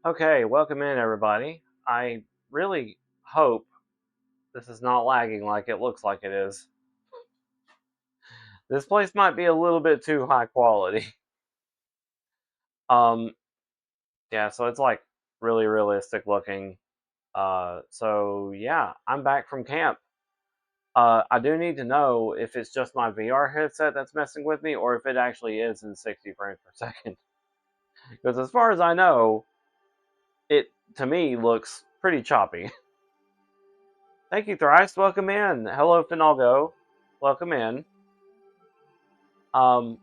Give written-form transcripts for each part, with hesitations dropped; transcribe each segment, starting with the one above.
Okay, welcome in everybody. I really hope this is not lagging like it looks like it is. This place might be a little bit too high quality. Um, yeah, so it's like really realistic looking. So yeah, I'm back from camp. I do need to know if it's just my VR headset that's messing with me or if it actually is in 60 frames per second. Because as far as I know, it to me looks pretty choppy. Thank you, Thrice. Welcome in. Hello, Finalgo. Welcome in. Um,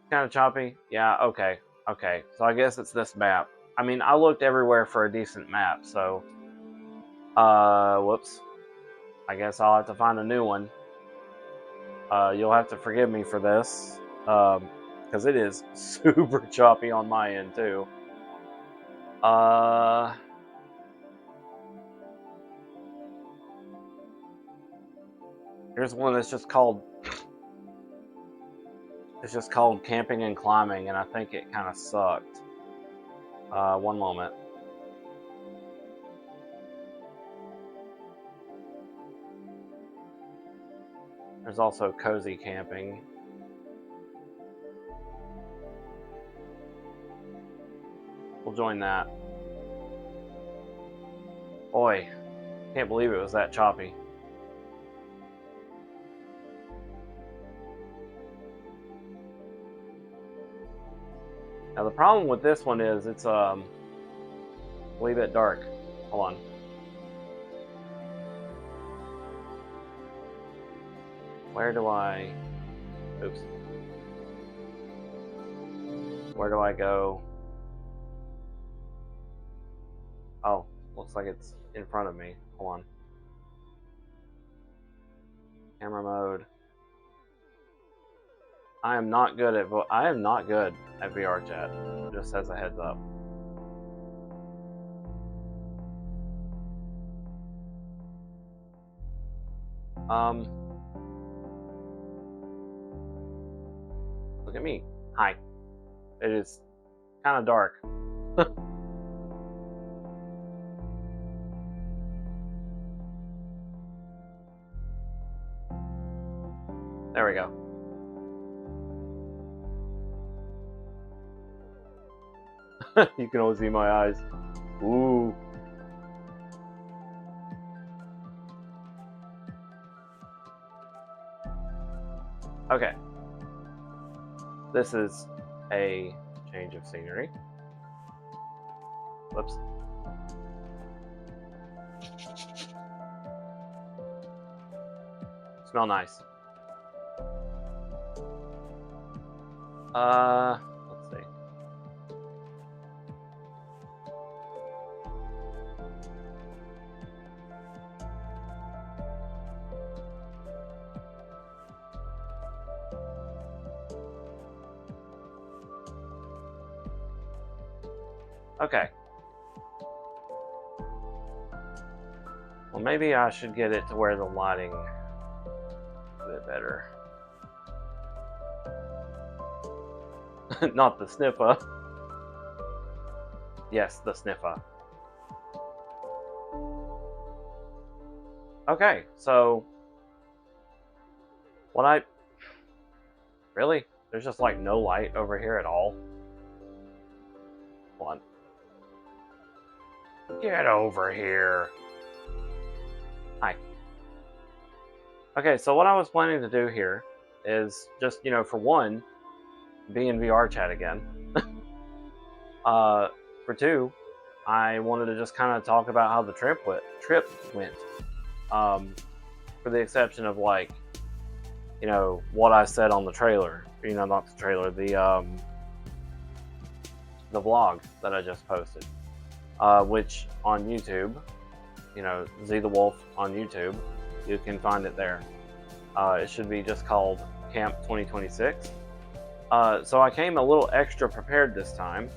kind of choppy. Yeah. Okay. Okay. So I guess it's this map. I mean, I looked everywhere for a decent map. So, whoops. I guess I'll have to find a new one. You'll have to forgive me for this, because it is super choppy on my end too. Uh, here's one that's just called. It's just called camping and climbing, and I think it kind of sucked. One moment. There's also cozy camping. We'll join that. Boy, can't believe it was that choppy. Now the problem with this one is it's a wee bit dark. Hold on. Where do I... Oops. Where do I go? Oh, looks like it's in front of me. Hold on. Camera mode. I am not good at VR chat. Just as a heads up. Look at me. Hi. It is kind of dark. There we go. You can always see my eyes. Ooh. Okay. This is a change of scenery. Whoops. Smell nice. Let's see. Okay. Well, maybe I should get it to where the lighting is a bit better. Not the sniffer. Yes, the sniffer. Okay, so what I really there's just like no light over here at all. Hold on. Get over here. Hi. Okay, so what I was planning to do here is just, for one, be in VR chat again. For two, I wanted to just kind of talk about how the trip went. For the exception of what I said on the trailer. Not the trailer, the vlog that I just posted, which on YouTube, Z the Wolf on YouTube, you can find it there. It should be just called Camp 2026. So I came a little extra prepared this time.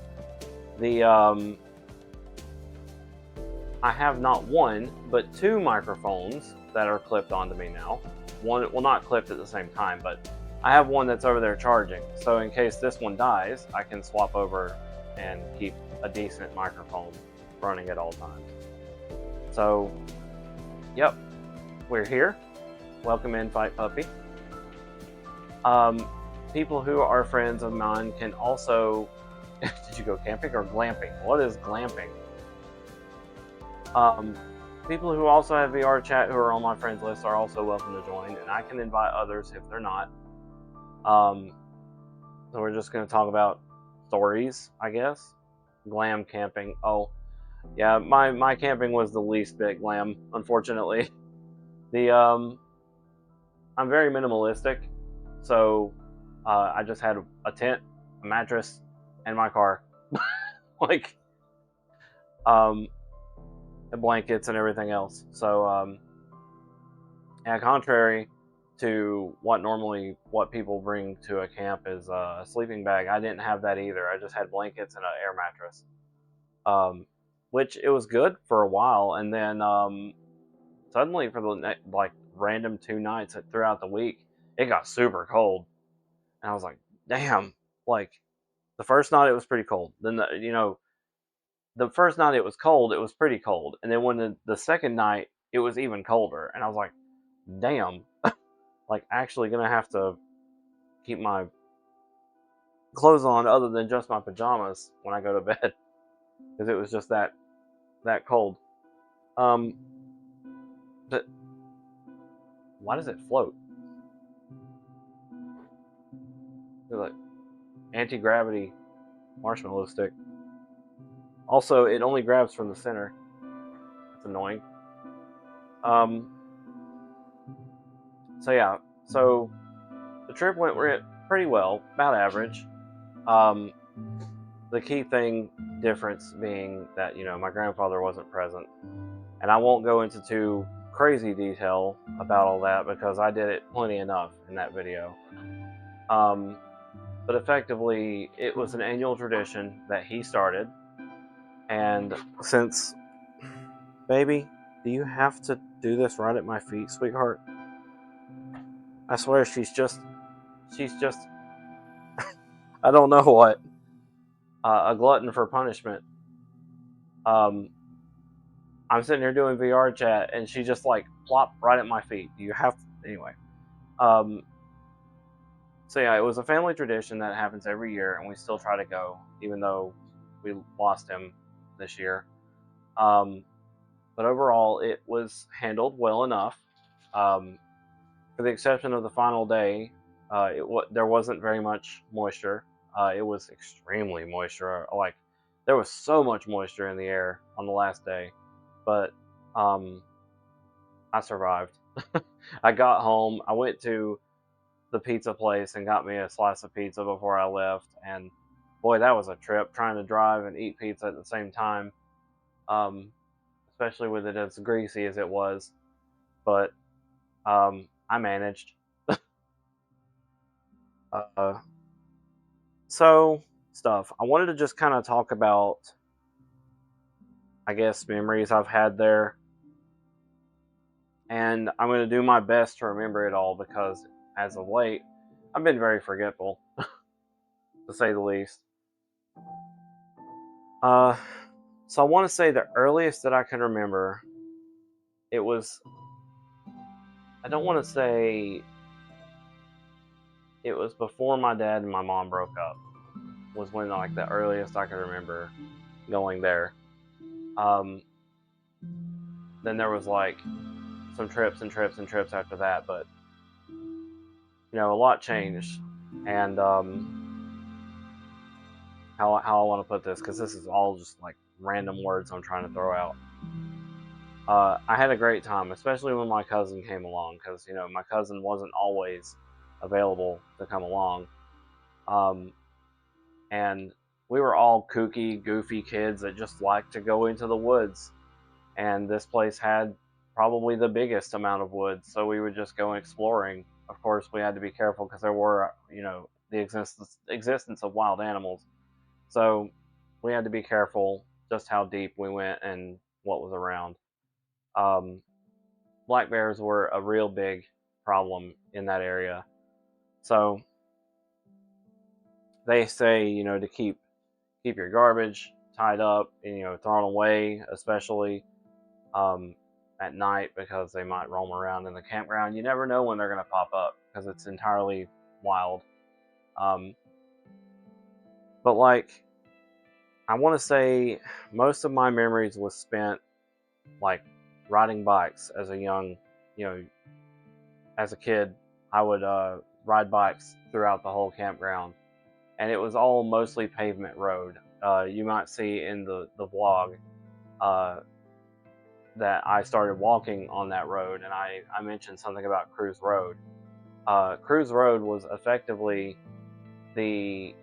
I have not one, but two microphones that are clipped onto me now. One, well, not clipped at the same time, but I have one that's over there charging. So in case this one dies, I can swap over and keep a decent microphone running at all times. So, yep, we're here. Welcome in, Fight Puppy. People who are friends of mine can also. Did you go camping or glamping? What is glamping? People who also have VR chat who are on my friends list are also welcome to join, and I can invite others if they're not. So we're just going to talk about stories, I guess. Glam camping. Oh, yeah, my camping was the least bit glam, unfortunately. I'm very minimalistic, so I just had a tent, a mattress, and my car, like the blankets and everything else. So yeah, contrary to what people bring to a camp is a sleeping bag. I didn't have that either. I just had blankets and an air mattress, which it was good for a while, and then suddenly for the like random 2 nights throughout the week, it got super cold, and I was like, damn. Like the first night it was pretty cold. Then the first night it was cold, it was pretty cold, and then when the second night it was even colder, and I was like, damn. Like actually gonna have to keep my clothes on other than just my pajamas when I go to bed because it was just that cold. But why does it float? It's like anti-gravity marshmallow stick. Also, it only grabs from the center. That's annoying. So yeah, so the trip went pretty well, about average. The key difference being that my grandfather wasn't present, and I won't go into too crazy detail about all that because I did it plenty enough in that video. But effectively, it was an annual tradition that he started, and since, baby, do you have to do this right at my feet, sweetheart? I swear she's just, I don't know what, a glutton for punishment. I'm sitting here doing VR chat, and she just like plopped right at my feet. Do you have to? Anyway. So yeah, it was a family tradition that happens every year, and we still try to go, even though we lost him this year. But overall, it was handled well enough. For the exception of the final day, there wasn't very much moisture. It was extremely moisture. Like there was so much moisture in the air on the last day, but I survived. I got home. I went to the pizza place and got me a slice of pizza before I left, and boy, that was a trip trying to drive and eat pizza at the same time. Especially with it as greasy as it was, but I managed. uh, so stuff. I wanted to just kind of talk about, I guess, memories I've had there, and I'm going to do my best to remember it all because as of late, I've been very forgetful, to say the least. So I want to say the earliest that I can remember, it was, I don't want to say it was before my dad and my mom broke up, was when like the earliest I can remember going there. Then there was like some trips and trips and trips after that, but a lot changed. And how I want to put this, because this is all just like random words I'm trying to throw out. I had a great time, especially when my cousin came along, because my cousin wasn't always available to come along, and we were all kooky, goofy kids that just liked to go into the woods, and this place had probably the biggest amount of woods, so we would just go exploring. Of course, we had to be careful because there were, the existence of wild animals, so we had to be careful just how deep we went and what was around. Black bears were a real big problem in that area, so they say to keep keep your garbage tied up and thrown away, especially at night, because they might roam around in the campground. You never know when they're going to pop up because it's entirely wild. But like, I want to say most of my memories was spent like riding bikes as a young, as a kid. I would ride bikes throughout the whole campground, and it was all mostly pavement road. You might see in the vlog that I started walking on that road, and I mentioned something about Cruise Road. Cruise Road was effectively the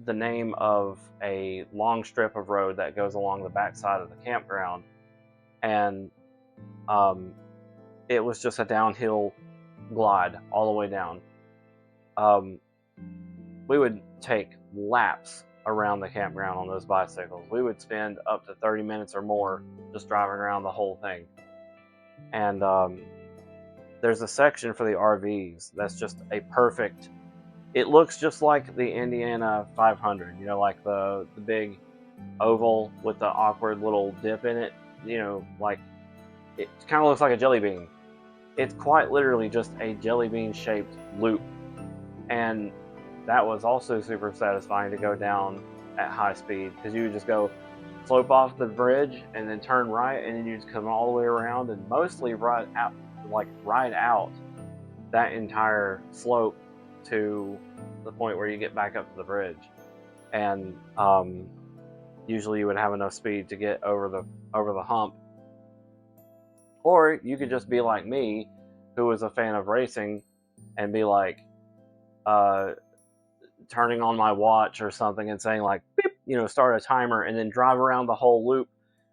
name of a long strip of road that goes along the backside of the campground, and it was just a downhill glide all the way down. We would take laps around the campground on those bicycles. We would spend up to 30 minutes or more just driving around the whole thing. And there's a section for the RVs that's just a perfect, it looks just like the Indiana 500, like the big oval with the awkward little dip in it, like it kind of looks like a jelly bean. It's quite literally just a jelly bean shaped loop. And that was also super satisfying to go down at high speed, because you would just go slope off the bridge and then turn right, and then you just come all the way around and mostly ride out that entire slope to the point where you get back up to the bridge. And usually you would have enough speed to get over the hump. Or you could just be like me, who was a fan of racing, and be like turning on my watch or something and saying like, beep, start a timer, and then drive around the whole loop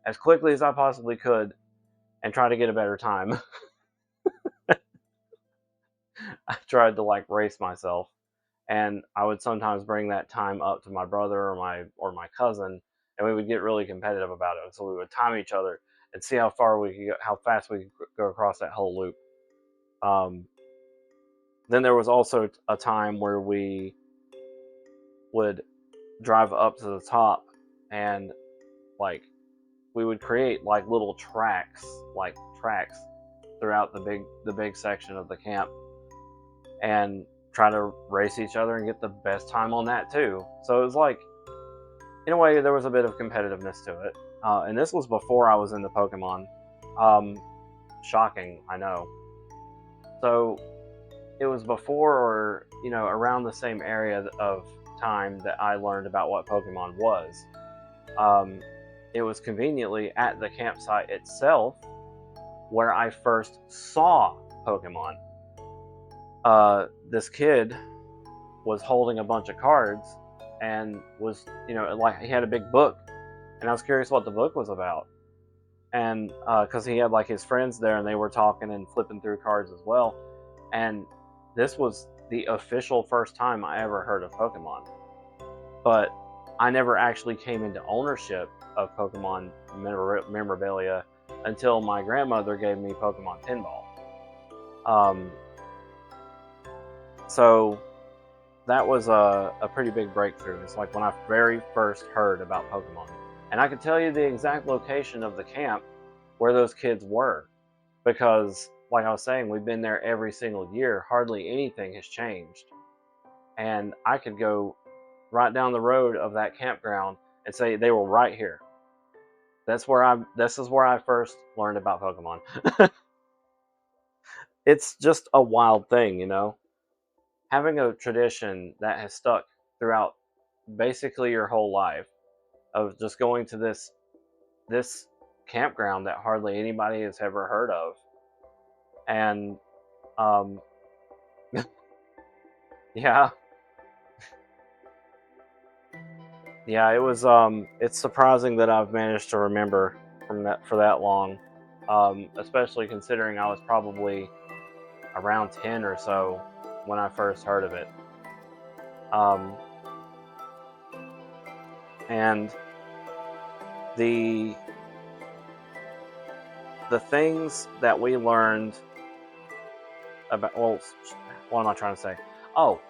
as quickly as I possibly could and try to get a better time. I tried to like race myself, and I would sometimes bring that time up to my brother or my cousin, and we would get really competitive about it. So we would time each other and see how fast we could go across that whole loop. Then there was also a time where we would drive up to the top, and like we would create like little tracks throughout the big section of the camp, and try to race each other and get the best time on that too. So it was like, in a way, there was a bit of competitiveness to it. And this was before I was into Pokemon. Shocking, I know. So it was before, or around the same area of time that I learned about what Pokemon was. It was conveniently at the campsite itself where I first saw Pokemon. This kid was holding a bunch of cards and was, like he had a big book, and I was curious what the book was about. And because he had like his friends there, and they were talking and flipping through cards as well. And this was the official first time I ever heard of Pokemon. But I never actually came into ownership of Pokemon memorabilia until my grandmother gave me Pokemon Pinball. So that was a pretty big breakthrough. It's like when I very first heard about Pokemon. And I could tell you the exact location of the camp where those kids were, because like I was saying, we've been there every single year. Hardly anything has changed. And I could go right down the road of that campground and say they were right here. This is where I first learned about Pokemon. It's just a wild thing, having a tradition that has stuck throughout basically your whole life, of just going to this campground that hardly anybody has ever heard of. And yeah, it was it's surprising that I've managed to remember for that long, especially considering I was probably around 10 or so when I first heard of it. And the things that we learned about, well, what am I trying to say? Oh,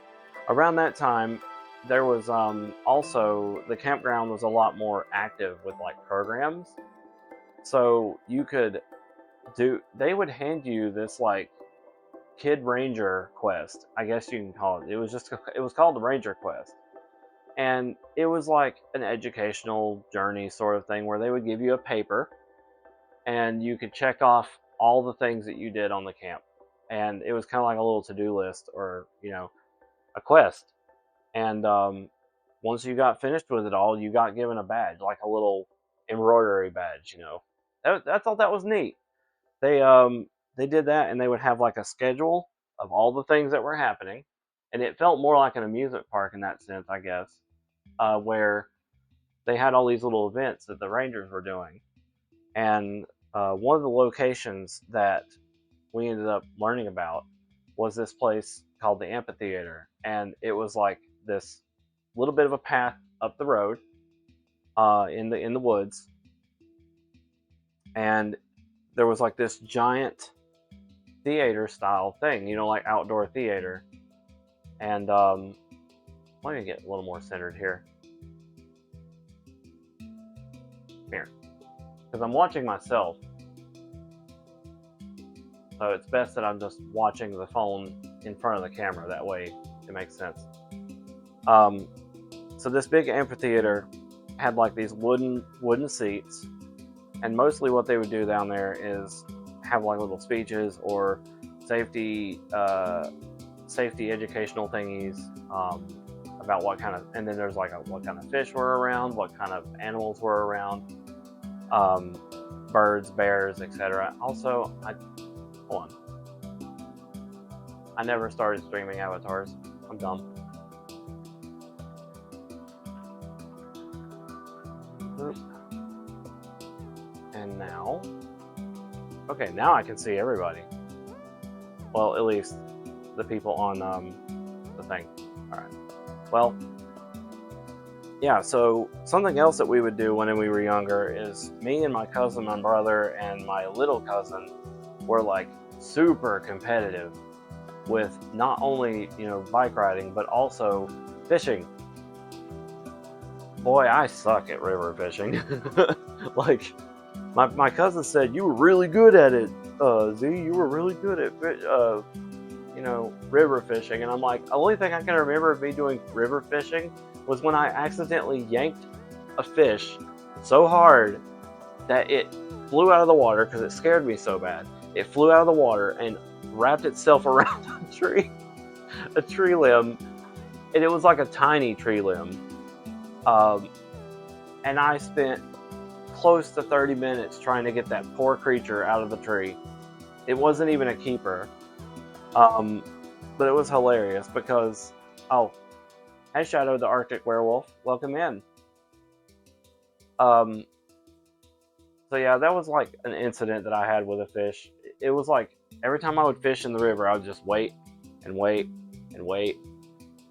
around that time, there was also the campground was a lot more active with like programs, so you could they would hand you this like Kid Ranger quest, I guess you can call it. It was called the Ranger Quest, and it was like an educational journey sort of thing where they would give you a paper, and you could check off all the things that you did on the camp, and it was kind of like a little to-do list, or a quest. And once you got finished with it all, you got given a badge, like a little embroidery badge. I thought that was neat. They did that, and they would have like a schedule of all the things that were happening, and it felt more like an amusement park in that sense, I guess, where they had all these little events that the Rangers were doing. And one of the locations that we ended up learning about was this place called the amphitheater, and it was like this little bit of a path up the road in the woods, and there was like this giant theater style thing, like outdoor theater. And let me get a little more centered here, because I'm watching myself, so it's best that I'm just watching the phone in front of the camera. That way it makes sense. So this big amphitheater had like these wooden seats, and mostly what they would do down there is have like little speeches or safety educational thingies about what kind of, and then there's like what kind of fish were around, what kind of animals were around, birds, bears, etc. Also, hold on, I never started streaming avatars. I'm dumb. And now, okay, now I can see everybody. Well, at least the people on the thing. All right. Well, yeah. So something else that we would do when we were younger is me and my cousin, my brother, and my little cousin were like super competitive with not only bike riding but also fishing. Boy, I suck at river fishing. Like, my cousin said, you were really good at it, Z. You were really good at river fishing. And I'm like, the only thing I can remember of me doing river fishing was when I accidentally yanked a fish so hard that it flew out of the water because it scared me so bad. It flew out of the water and wrapped itself around a tree limb, and it was like a tiny tree limb. And I spent close to 30 minutes trying to get that poor creature out of the tree. It wasn't even a keeper. But it was hilarious because, hey Shadow the Arctic Werewolf, welcome in. So yeah, that was like an incident that I had with a fish. It was like every time I would fish in the river, I would just wait and wait and wait.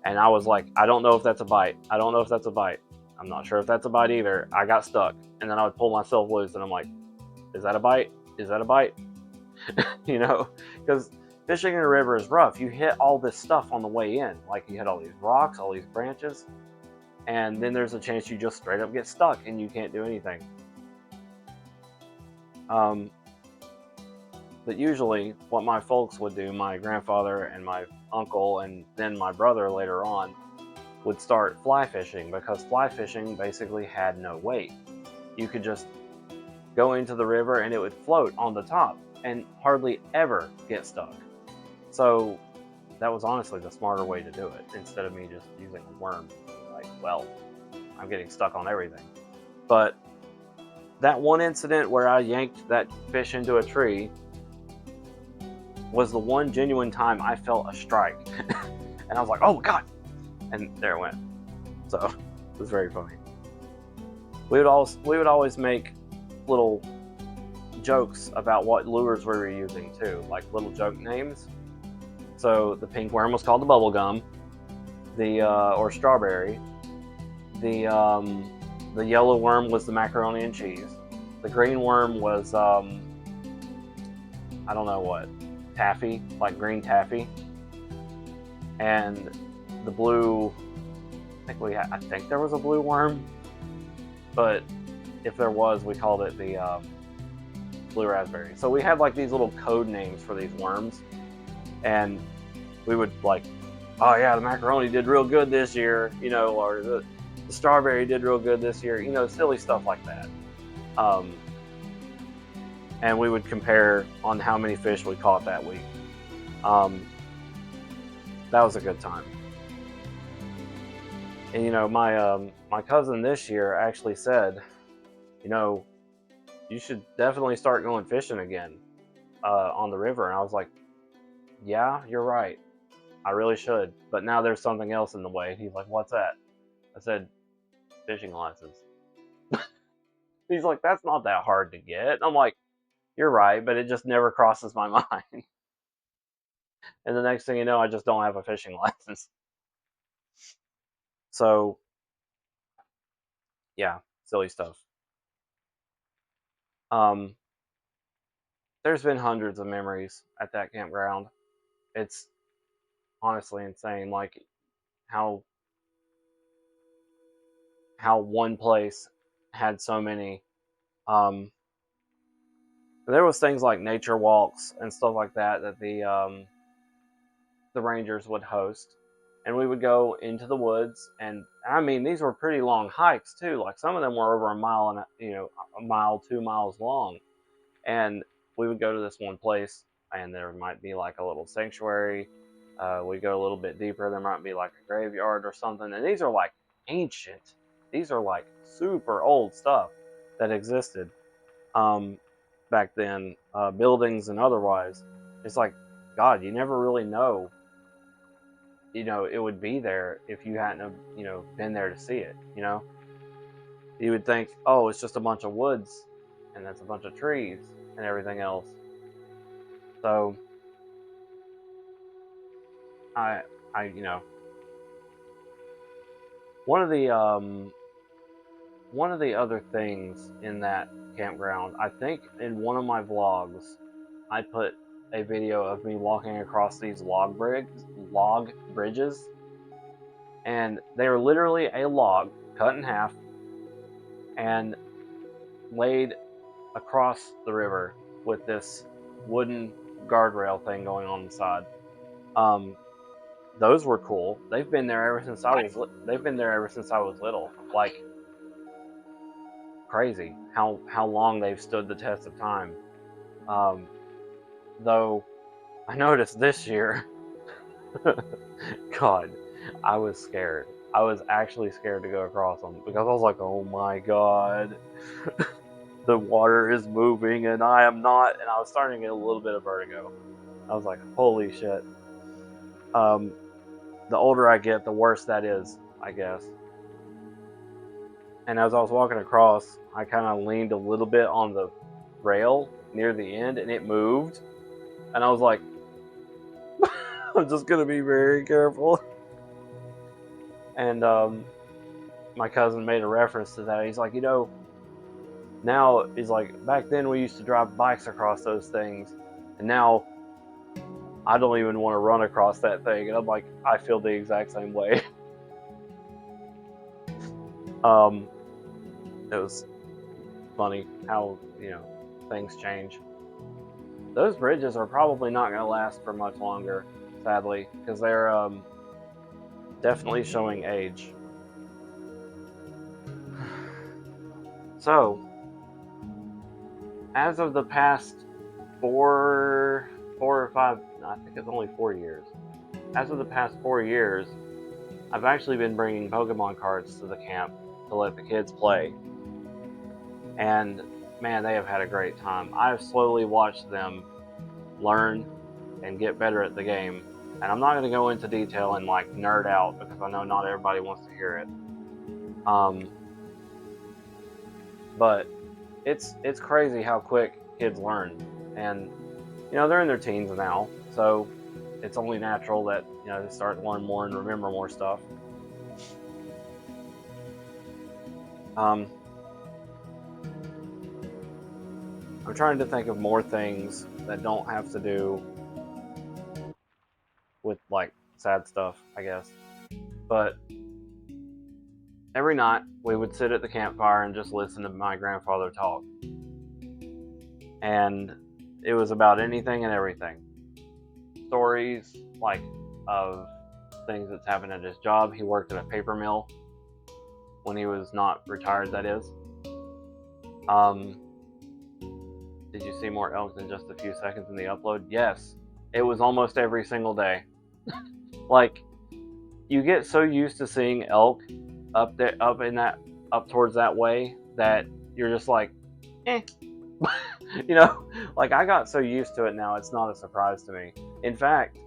And I was like, I don't know if that's a bite. I don't know if that's a bite. I'm not sure if that's a bite either. I got stuck. And then I would pull myself loose and I'm like, is that a bite? Is that a bite? Because fishing in a river is rough. You hit all this stuff on the way in. Like, you hit all these rocks, all these branches, and then there's a chance you just straight up get stuck and you can't do anything. But usually what my folks would do, my grandfather and my uncle and then my brother later on, would start fly fishing, because fly fishing basically had no weight. You could just go into the river and it would float on the top and hardly ever get stuck. So that was honestly the smarter way to do it, instead of me just using a worm. Like, well, I'm getting stuck on everything. But that one incident where I yanked that fish into a tree was the one genuine time I felt a strike. And I was like, oh God! And there it went. So it was very funny. We would always make little jokes about what lures we were using too, like little joke names. So the pink worm was called the bubblegum, or strawberry. The yellow worm was the macaroni and cheese. The green worm was I don't know what, taffy, like green taffy. And the blue I think there was a blue worm, but if there was, we called it the blue raspberry. So we had like these little code names for these worms, and we would like, oh yeah, the macaroni did real good this year, or the strawberry did real good this year, silly stuff like that. And we would compare on how many fish we caught that week. That was a good time. And my cousin this year actually said, you should definitely start going fishing again on the river. And I was like, yeah, you're right. I really should. But now there's something else in the way. He's like, what's that? I said, fishing license. He's like, that's not that hard to get. I'm like, you're right, but it just never crosses my mind. And the next thing you know, I just don't have a fishing license. So, yeah, silly stuff. Um, there's been hundreds of memories at that campground. It's honestly insane, like how one place had so many. Um, there was things like nature walks and stuff like that the rangers would host, and we would go into the woods. And I mean, these were pretty long hikes too. Like some of them were over a mile and a mile, 2 miles long. And we would go to this one place, and there might be like a little sanctuary. We go a little bit deeper. There might be like a graveyard or something. And these are like ancient. These are like super old stuff that existed back then, buildings and otherwise. It's like, God, you never really know. It would be there if you hadn't have, been there to see it. You would think, oh, it's just a bunch of woods, and that's a bunch of trees and everything else. So I, one of the other things in that campground, I think in one of my vlogs, I put a video of me walking across these log bridges, and they are literally a log cut in half and laid across the river with this wooden guardrail thing going on the side. Those were cool. They've been there ever since I was. They've been there ever since I was little. Like crazy how long they've stood the test of time. Though I noticed this year, God, I was scared. I was actually scared to go across them because I was like, oh my God, the water is moving and I am not. And I was starting to get a little bit of vertigo. I was like, holy shit. The older I get, the worse that is, I guess. And as I was walking across, I kind of leaned a little bit on the rail near the end and it moved. And I was like, I'm just going to be very careful. And my cousin made a reference to that. He's like, now he's like, back then we used to drive bikes across those things. And now I don't even want to run across that thing. And I'm like, I feel the exact same way. It was funny how, things change. Those bridges are probably not going to last for much longer, sadly, because they're definitely showing age. So, as of the past 4 or 5, I think it's only 4 years. As of the past 4 years, I've actually been bringing Pokemon cards to the camp to let the kids play. And man, they have had a great time. I've slowly watched them learn and get better at the game. And I'm not going to go into detail and like nerd out because I know not everybody wants to hear it. But it's crazy how quick kids learn. And they're in their teens now, so it's only natural that they start to learn more and remember more stuff. I'm trying to think of more things that don't have to do with like sad stuff, I guess. But every night we would sit at the campfire and just listen to my grandfather talk. And it was about anything and everything. Stories like of things that's happened at his job. He worked at a paper mill when he was not retired, that is. Did you see more elk than just a few seconds in the upload? Yes. It was almost every single day. Like, you get so used to seeing elk up there, up towards that way, that you're just like, eh. You know, like, I got so used to it now, it's not a surprise to me. In fact,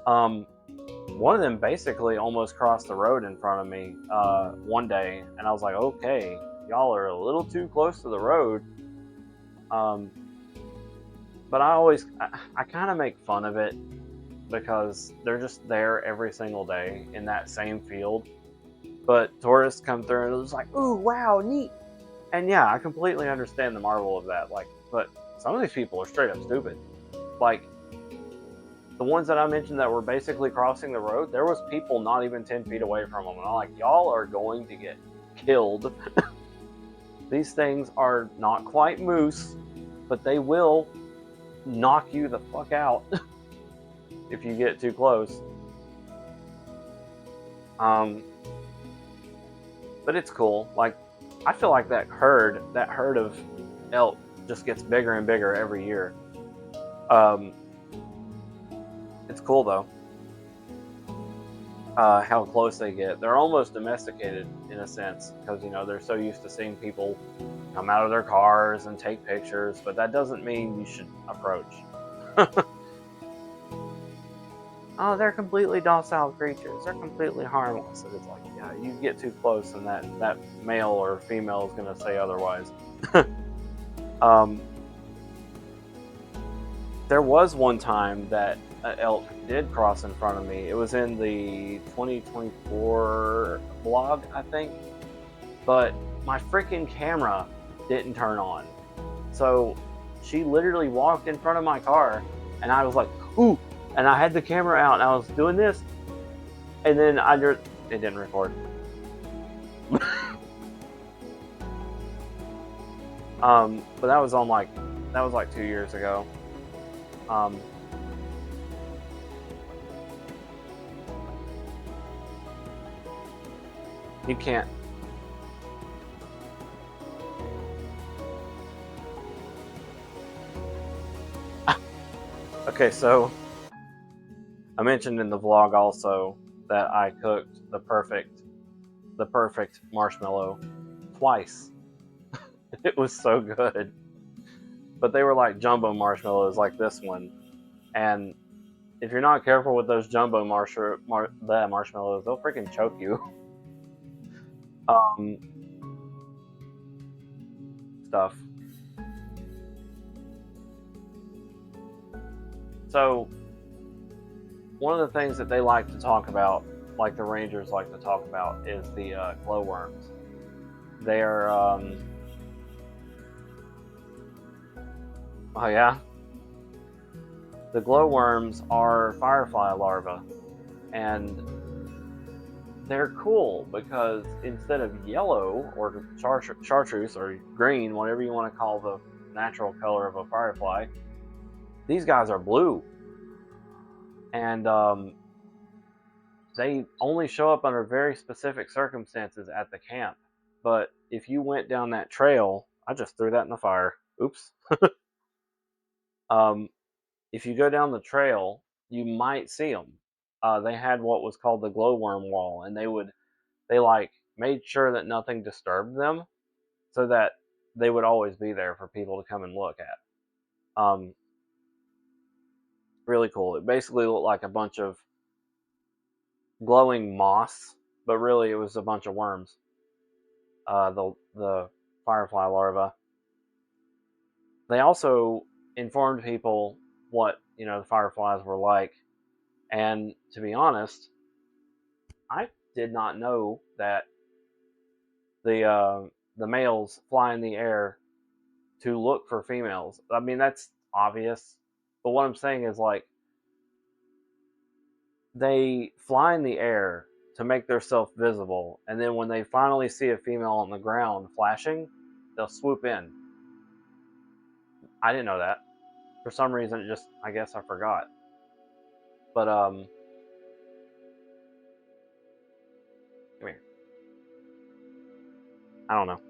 one of them basically almost crossed the road in front of me one day, and I was like, okay, y'all are a little too close to the road. But I kind of make fun of it because they're just there every single day in that same field. But tourists come through and it's like, ooh, wow, neat. And yeah, I completely understand the marvel of that. Like, but some of these people are straight up stupid. Like, the ones that I mentioned that were basically crossing the road, there was people not even 10 feet away from them. And I'm like, y'all are going to get killed. These things are not quite moose, but they will knock you the fuck out if you get too close. But it's cool. Like, I feel like that herd of elk just gets bigger and bigger every year. It's cool though. How close they get. They're almost domesticated in a sense because, you know, they're so used to seeing people come out of their cars and take pictures, but that doesn't mean you should approach. Oh, they're completely docile creatures. They're completely harmless. And it's like, yeah, you get too close and that male or female is going to say otherwise. There was one time that an elk did cross in front of me. It was in the 2024 vlog, I think. But my freaking camera didn't turn on. So she literally walked in front of my car, and I was like, ooh, and I had the camera out, and I was doing this, and then it didn't record. But that was like 2 years ago. You can't. Okay, so I mentioned in the vlog also that I cooked the perfect marshmallow twice. It was so good. But they were like jumbo marshmallows like this one. And if you're not careful with those jumbo marshmallows, they'll freaking choke you. Stuff. So, one of the things that they like to talk about, like the rangers like to talk about, is the glowworms. They are, oh yeah? The glowworms are firefly larvae, and they're cool because instead of yellow or chartreuse or green, whatever you want to call the natural color of a firefly, these guys are blue. And they only show up under very specific circumstances at the camp. But if you went down that trail, I just threw that in the fire. Oops. If you go down the trail, you might see them. They had what was called the glowworm wall, and they made sure that nothing disturbed them, so that they would always be there for people to come and look at. Really cool. It basically looked like a bunch of glowing moss, but really it was a bunch of worms. The firefly larvae. They also informed people what the fireflies were like, and to be honest, I did not know that the males fly in the air to look for females. I mean, that's obvious, but what I'm saying is, like, they fly in the air to make themselves visible. And then when they finally see a female on the ground flashing, they'll swoop in. I didn't know that. For some reason, I guess I forgot. But, come here. I don't know.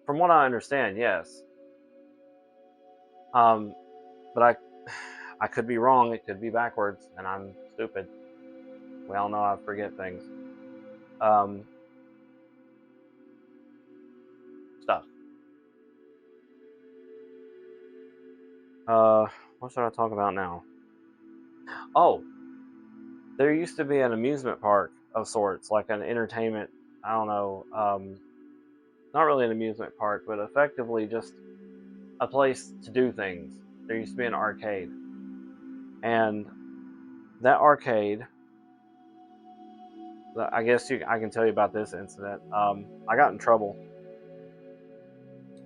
From what I understand, yes. But I could be wrong. It could be backwards, and I'm stupid. We all know I forget things. Stuff. What should I talk about now? Oh, there used to be an amusement park of sorts, like an entertainment. I don't know. Not really an amusement park, but effectively just a place to do things. There used to be an arcade, and that arcade. I guess I can tell you about this incident. I got in trouble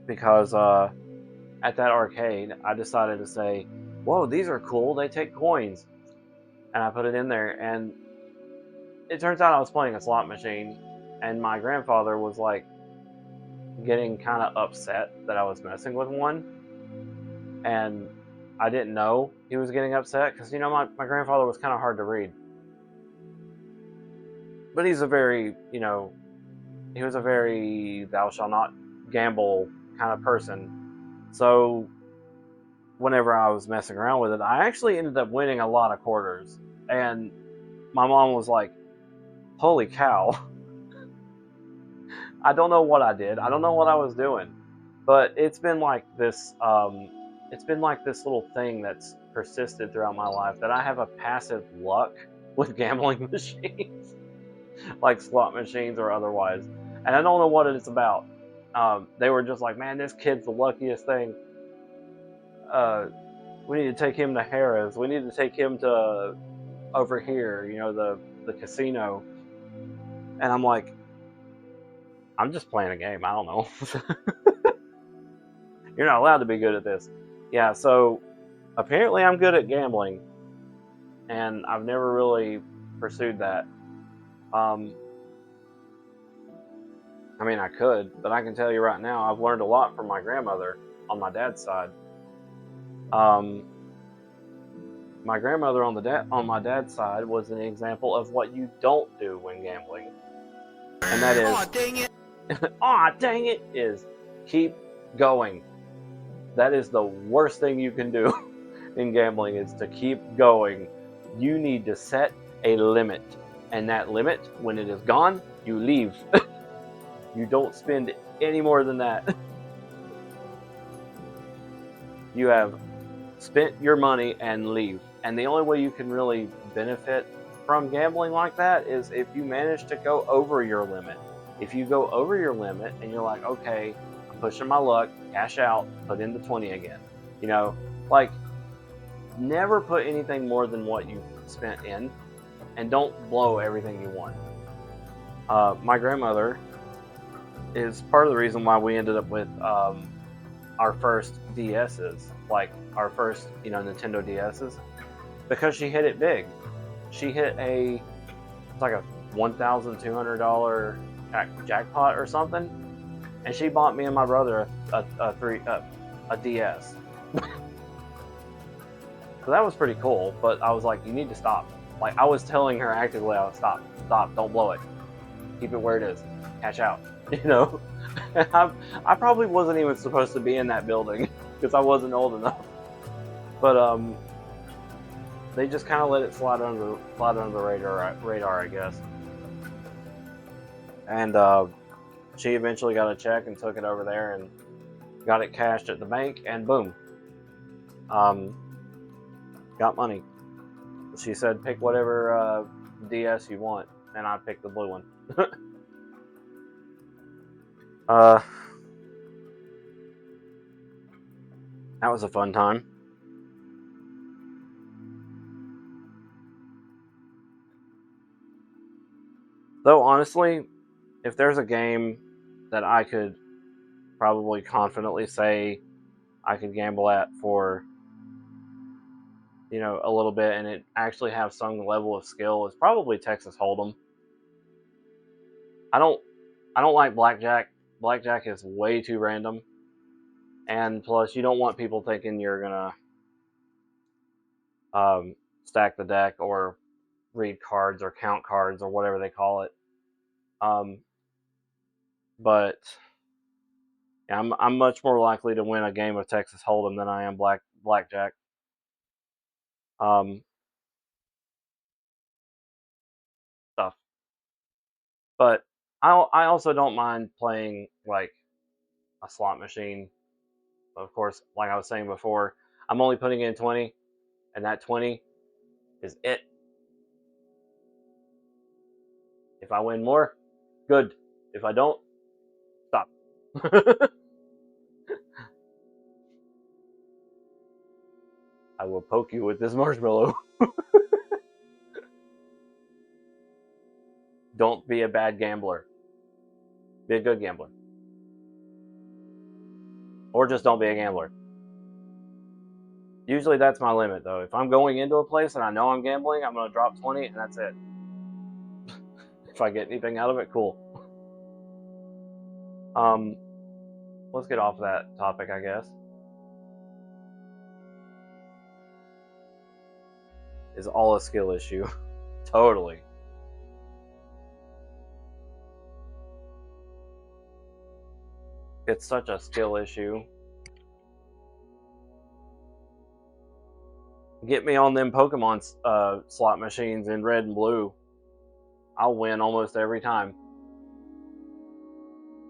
because at that arcade, I decided to say, "Whoa, these are cool. They take coins," and I put it in there. And it turns out I was playing a slot machine, and my grandfather was like getting kind of upset that I was messing with one, and I didn't know he was getting upset because my grandfather was kind of hard to read, but he's a very he was a very thou shall not gamble kind of person. So whenever I was messing around with it, I actually ended up winning a lot of quarters, and my mom was like, "Holy cow." I don't know what I did. I don't know what I was doing, but it's been like this. It's been like this little thing that's persisted throughout my life that I have a passive luck with gambling machines, like slot machines or otherwise, and I don't know what it's about. They were just like, "Man, this kid's the luckiest thing. We need to take him to Harris. We need to take him to over here. The casino." And I'm like, I'm just playing a game. I don't know. You're not allowed to be good at this. Yeah, so apparently I'm good at gambling, and I've never really pursued that. I mean, I could, but I can tell you right now, I've learned a lot from my grandmother on my dad's side. My grandmother on my dad's side was an example of what you don't do when gambling, and that is, "Aw, dang it!" "Aw, dang it!" is keep going. That is the worst thing you can do in gambling, is to keep going. You need to set a limit, and that limit, when it is gone, you leave. You don't spend any more than that. You have spent your money and leave. And the only way you can really benefit from gambling like that is if you manage to go over your limit. If you go over your limit and you're like, "Okay, I'm pushing my luck, cash out, put in the 20 again." Like, never put anything more than what you spent in, and don't blow everything you won. My grandmother is part of the reason why we ended up with our first DSs, like our first, Nintendo DSs, because she hit it big. She hit it's like a $1,200 jackpot or something, and she bought me and my brother a DS. So that was pretty cool, but I was like, "You need to stop." Like, I was telling her actively, "I would stop, don't blow it, keep it where it is, cash out." I probably wasn't even supposed to be in that building because I wasn't old enough. But they just kind of let it slide under the radar, I guess. And she eventually got a check and took it over there and got it cashed at the bank, and boom, got money. She said, "Pick whatever DS you want," and I picked the blue one. That was a fun time. Though, honestly, if there's a game that I could probably confidently say I could gamble at for a little bit, and it actually have some level of skill, is probably Texas Hold'em. I don't like blackjack. Blackjack is way too random, and plus you don't want people thinking you're gonna stack the deck or read cards or count cards or whatever they call it. Um, but yeah, I'm much more likely to win a game of Texas Hold'em than I am blackjack. Um, stuff. But I also don't mind playing like a slot machine. Of course, like I was saying before, I'm only putting in 20, and that 20 is it. If I win more, good. If I don't, stop. I will poke you with this marshmallow. Don't be a bad gambler. Be a good gambler. Or just don't be a gambler. Usually that's my limit, though. If I'm going into a place and I know I'm gambling, I'm going to drop 20 and that's it. If I get anything out of it, cool. Let's get off that topic, I guess. Is all a skill issue. Totally. It's such a skill issue. Get me on them Pokemon slot machines in red and blue. I'll win almost every time.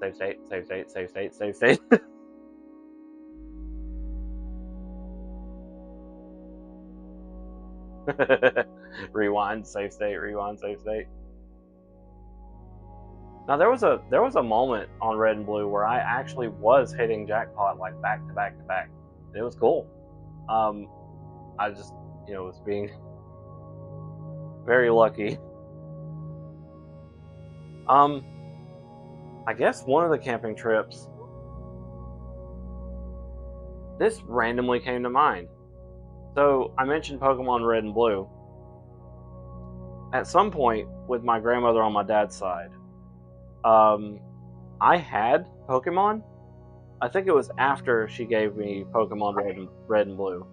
Save state, save state, save state, save state. Rewind, save state, rewind, save state. Now there was a moment on red and blue where I actually was hitting jackpot like back to back to back. It was cool. I just was being very lucky. I guess one of the camping trips, this randomly came to mind. So I mentioned Pokemon Red and Blue. At some point with my grandmother on my dad's side, I had Pokemon. I think it was after she gave me Pokemon Red and Blue.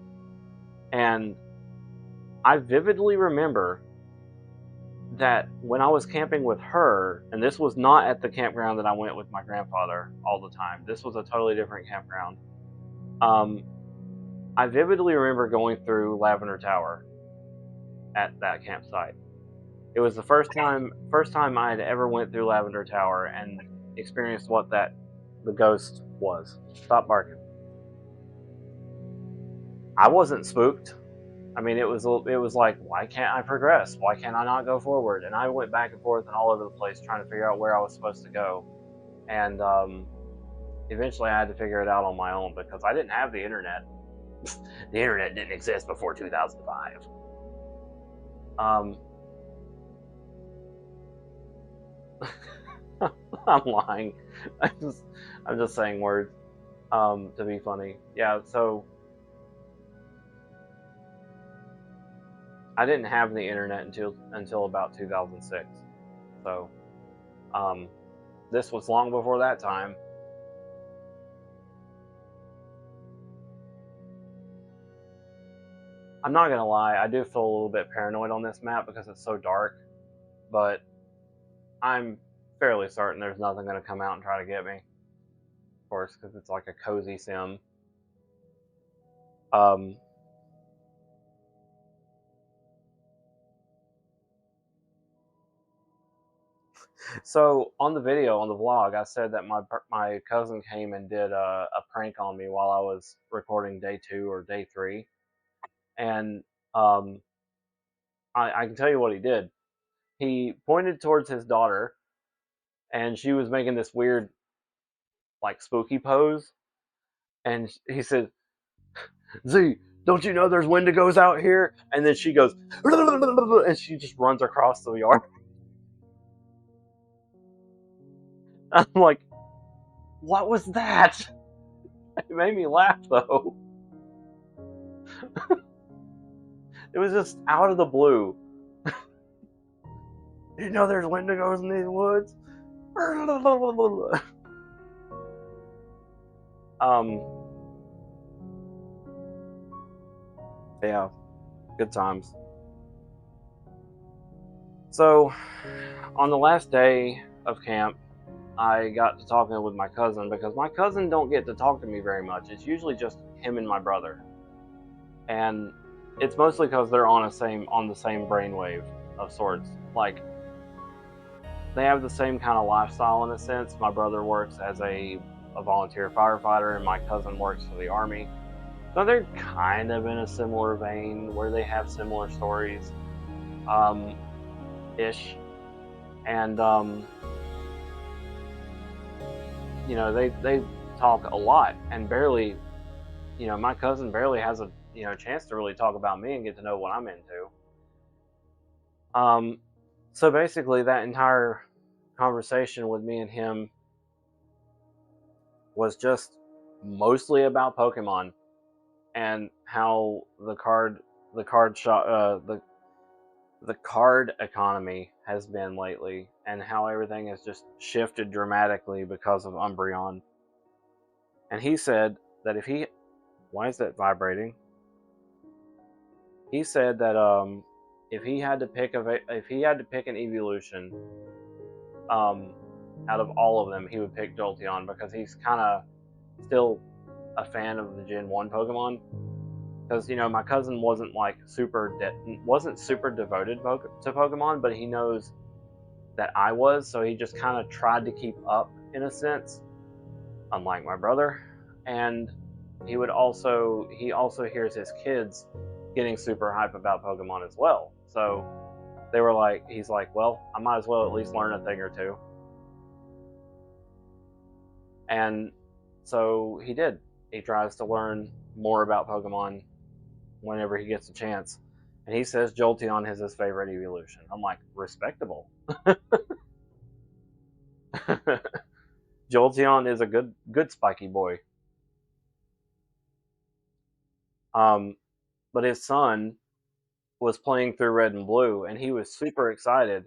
And I vividly remember that when I was camping with her, and this was not at the campground that I went with my grandfather all the time. This was a totally different campground. I vividly remember going through Lavender Tower at that campsite. It was the first time I had ever went through Lavender Tower and experienced what the ghost was. Stop barking. I wasn't spooked. I mean, it was like, why can't I progress? Why can't I not go forward? And I went back and forth and all over the place trying to figure out where I was supposed to go. And eventually I had to figure it out on my own because I didn't have the internet. The internet didn't exist before 2005. I'm lying. I'm just saying words to be funny. Yeah, so I didn't have the internet until about 2006. So this was long before that time. I'm not gonna lie, I do feel a little bit paranoid on this map because it's so dark, but I'm fairly certain there's nothing gonna come out and try to get me. Of course, because it's like a cozy sim. So on the video, on the vlog, I said that my cousin came and did a prank on me while I was recording day 2 or day 3, and I can tell you what he did. He pointed towards his daughter, and she was making this weird, like, spooky pose, and he said, "Z, don't you know there's Wendigos out here?" And then she goes, and she just runs across the yard. I'm like, what was that? It made me laugh though. It was just out of the blue. You know there's Wendigos in these woods? um, yeah, good times. So, on the last day of camp, I got to talking with my cousin because my cousin don't get to talk to me very much. It's usually just him and my brother, and it's mostly because they're on the same brainwave of sorts. Like they have the same kind of lifestyle in a sense. My brother works as a volunteer firefighter, and my cousin works for the army. So they're kind of in a similar vein where they have similar stories, ish, and they talk a lot and barely. My cousin barely has a chance to really talk about me and get to know what I'm into. Um, so basically, that entire conversation with me and him was just mostly about Pokemon and how the card economy has been lately, and how everything has just shifted dramatically because of Umbreon. And he said that why is that vibrating? He said that if he had to pick an evolution, out of all of them, he would pick Jolteon because he's kind of still a fan of the Gen 1 Pokemon. Because my cousin wasn't super devoted to Pokemon, but he knows that I was, so he just kind of tried to keep up in a sense, unlike my brother. And he also hears his kids getting super hype about Pokemon as well. So he's like, well, I might as well at least learn a thing or two. And so he did. He tries to learn more about Pokemon whenever he gets a chance. And he says Jolteon is his favorite evolution. I'm like, respectable. Jolteon is a good spiky boy. But his son was playing through Red and Blue, and he was super excited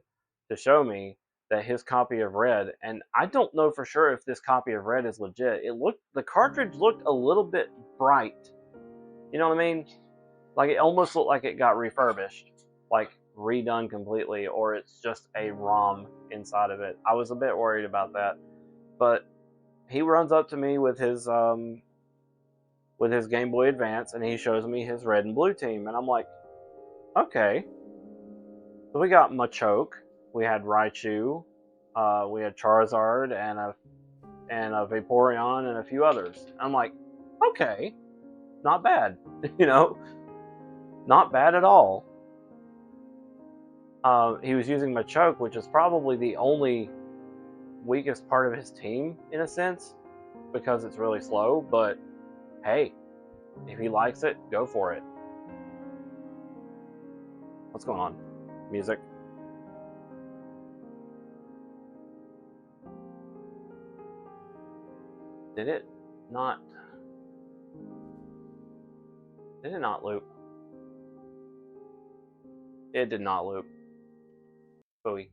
to show me that his copy of Red, and I don't know for sure if this copy of Red is legit. The cartridge looked a little bit bright. You know what I mean? Like it almost looked like it got refurbished, like redone completely, or it's just a ROM inside of it. I was a bit worried about that, but he runs up to me with his Game Boy Advance, and he shows me his Red and Blue team, and I'm like, okay. So we got Machoke, we had Raichu, we had Charizard, and a Vaporeon, and a few others. I'm like, okay, not bad, not bad at all. He was using Machoke, which is probably the only weakest part of his team in a sense, because it's really slow. But hey, if he likes it, go for it. What's going on? Music. Did it not loop? It did not loop. Phooey.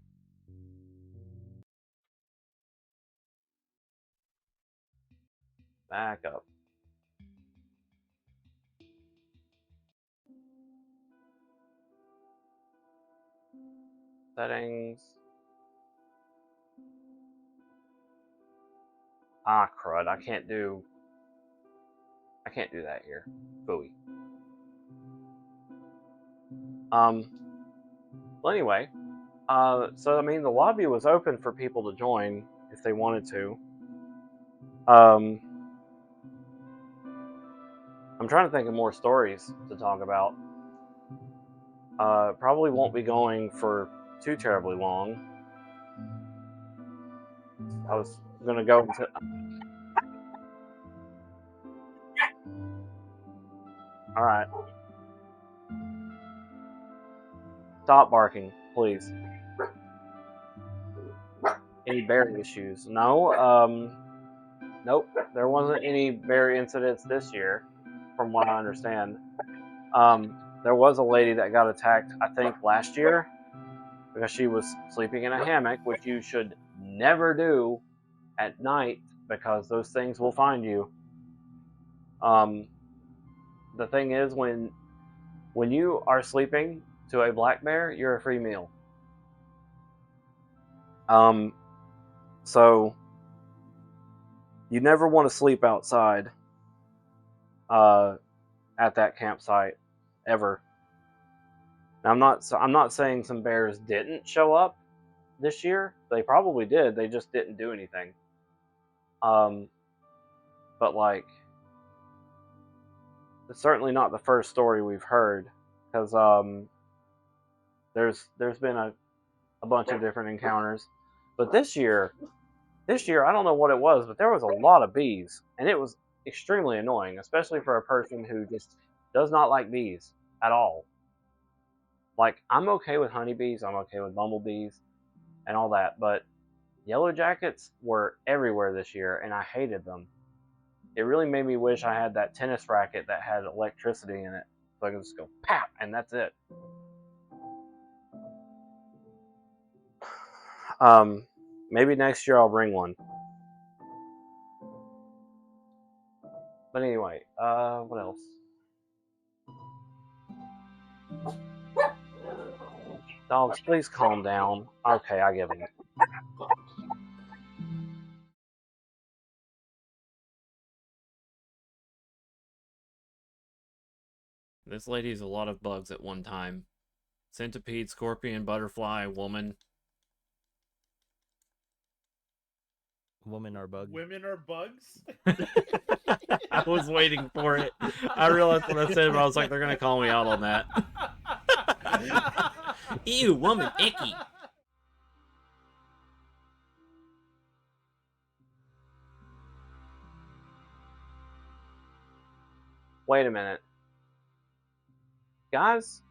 Back up. Settings. Ah, crud. I can't do that here. Phooey. Well, anyway. So I mean, the lobby was open for people to join if they wanted to. I'm trying to think of more stories to talk about. Probably won't be going for too terribly long. I was gonna go into. All right. Stop barking, please. Any bear issues? No. Nope. There wasn't any bear incidents this year, from what I understand. there was a lady that got attacked, I think, last year because she was sleeping in a hammock, which you should never do at night because those things will find you. The thing is, when you are sleeping to a black bear, you're a free meal. So you never want to sleep outside at that campsite ever. Now, I'm not saying some bears didn't show up this year. They probably did. They just didn't do anything. But like, it's certainly not the first story we've heard, because there's been a bunch of different encounters. But this year I don't know what it was, but there was a lot of bees, and it was extremely annoying, especially for a person who just does not like bees at all. Like, I'm okay with honeybees, I'm okay with bumblebees, and all that, but yellow jackets were everywhere this year, and I hated them. It really made me wish I had that tennis racket that had electricity in it, so I could just go pap, and that's it. Maybe next year I'll bring one. But anyway, what else? Dogs, please calm down. Okay, I give them. This lady's a lot of bugs at one time. Centipede, scorpion, butterfly, woman. Women are bugs. Women are bugs? I was waiting for it. I realized what I said, but I was like, they're gonna call me out on that. Ew, woman, icky. Wait a minute. Guys?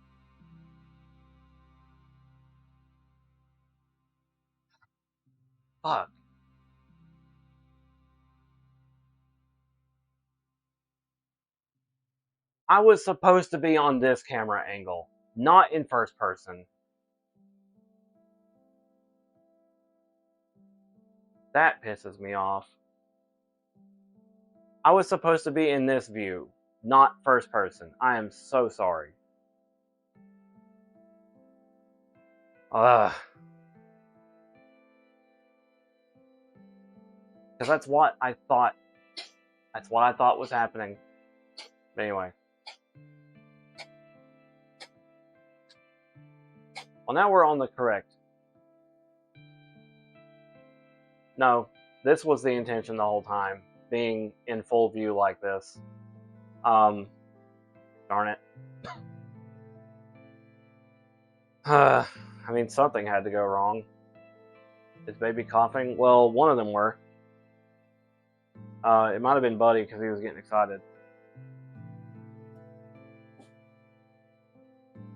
Fuck. I was supposed to be on this camera angle, not in first person. That pisses me off. I was supposed to be in this view, not first person. I am so sorry. Ugh. Because that's what I thought. That's what I thought was happening. But anyway. Well, now we're on the correct. No, this was the intention the whole time, being in full view like this. Darn it. I mean, something had to go wrong. Is baby coughing? Well, one of them were. It might have been Buddy because he was getting excited.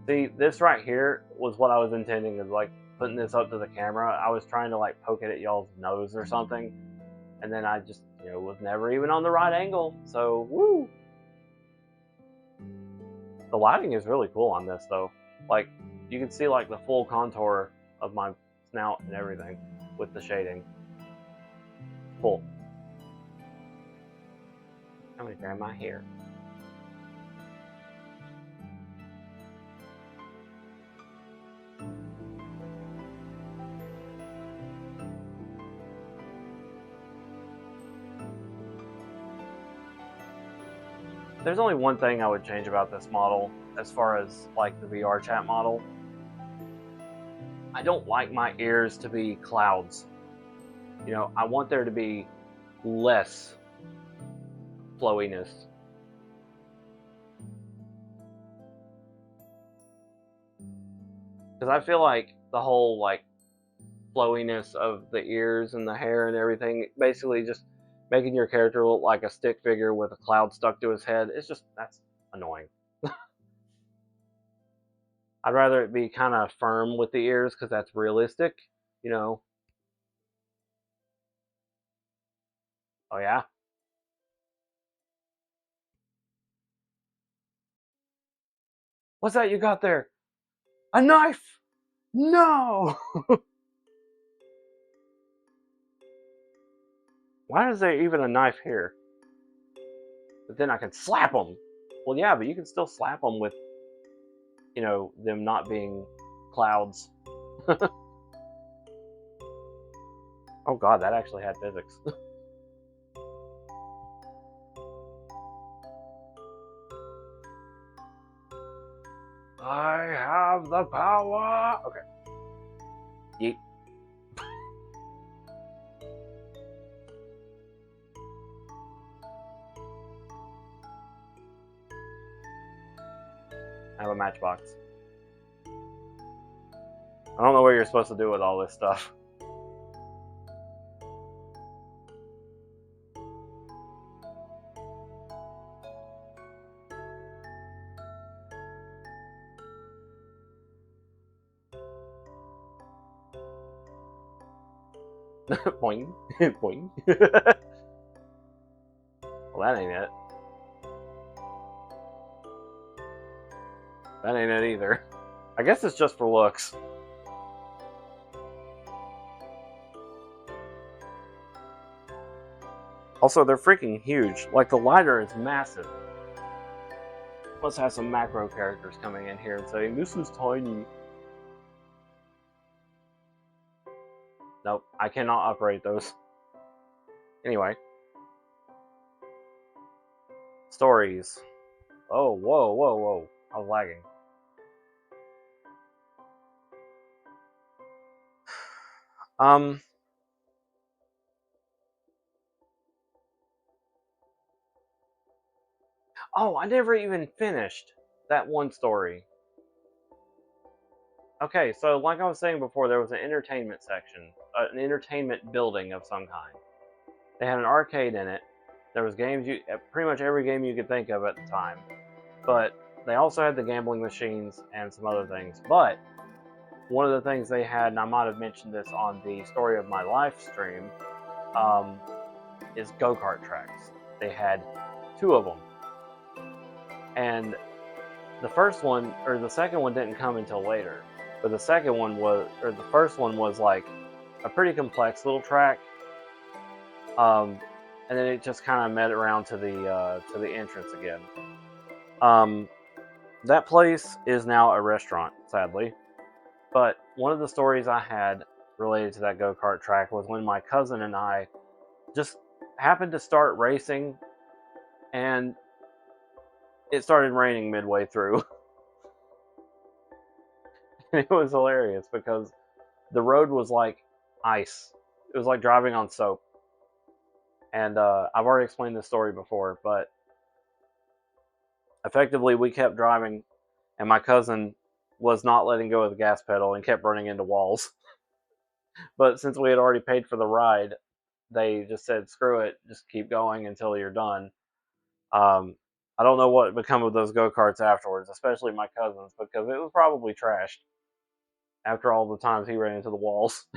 See, this right here was what I was intending, is like putting this up to the camera. I was trying to like poke it at y'all's nose or something, and then I just, was never even on the right angle. So, woo! The lighting is really cool on this, though. Like, you can see like the full contour of my snout and everything with the shading. Cool. I'm gonna grab my hair. There's only one thing I would change about this model, as far as like the VR chat model. I don't like my ears to be clouds. I want there to be less flowiness. Because I feel like the whole like flowiness of the ears and the hair and everything, basically just making your character look like a stick figure with a cloud stuck to his head, that's annoying. I'd rather it be kind of firm with the ears because that's realistic, Oh yeah? What's that you got there? A knife! No! Why is there even a knife here? But then I can slap them. Well, yeah, but you can still slap them with, you know, them not being clouds. Oh god, that actually had physics. I have the power! Okay. Yeet. I have a matchbox. I don't know what you're supposed to do with all this stuff. Boing. Boing. Well, that ain't it. That ain't it either. I guess it's just for looks. Also, they're freaking huge. Like, the lighter is massive. Let's have some macro characters coming in here and saying, this is tiny. Nope, I cannot operate those. Anyway. Stories. Oh, whoa, whoa, whoa. I was lagging. Oh, I never even finished that one story. Okay, so like I was saying before, there was an entertainment section, an entertainment building of some kind. They had an arcade in it. There was games, pretty much every game you could think of at the time. But they also had the gambling machines and some other things. But one of the things they had, and I might have mentioned this on the Story of My Life stream, is go-kart tracks. They had 2 of them. And the first one, or the second one didn't come until later. But the second one was, or the first one was like a pretty complex little track. And then it just kind of met around to the entrance again. That place is now a restaurant, sadly. But one of the stories I had related to that go-kart track was when my cousin and I just happened to start racing, and it started raining midway through. And it was hilarious because the road was like ice. It was like driving on soap. And I've already explained this story before, but effectively we kept driving, and my cousin was not letting go of the gas pedal and kept running into walls. But since we had already paid for the ride, they just said, screw it, just keep going until you're done. I don't know what become of those go-karts afterwards, especially my cousin's, because it was probably trashed after all the times he ran into the walls.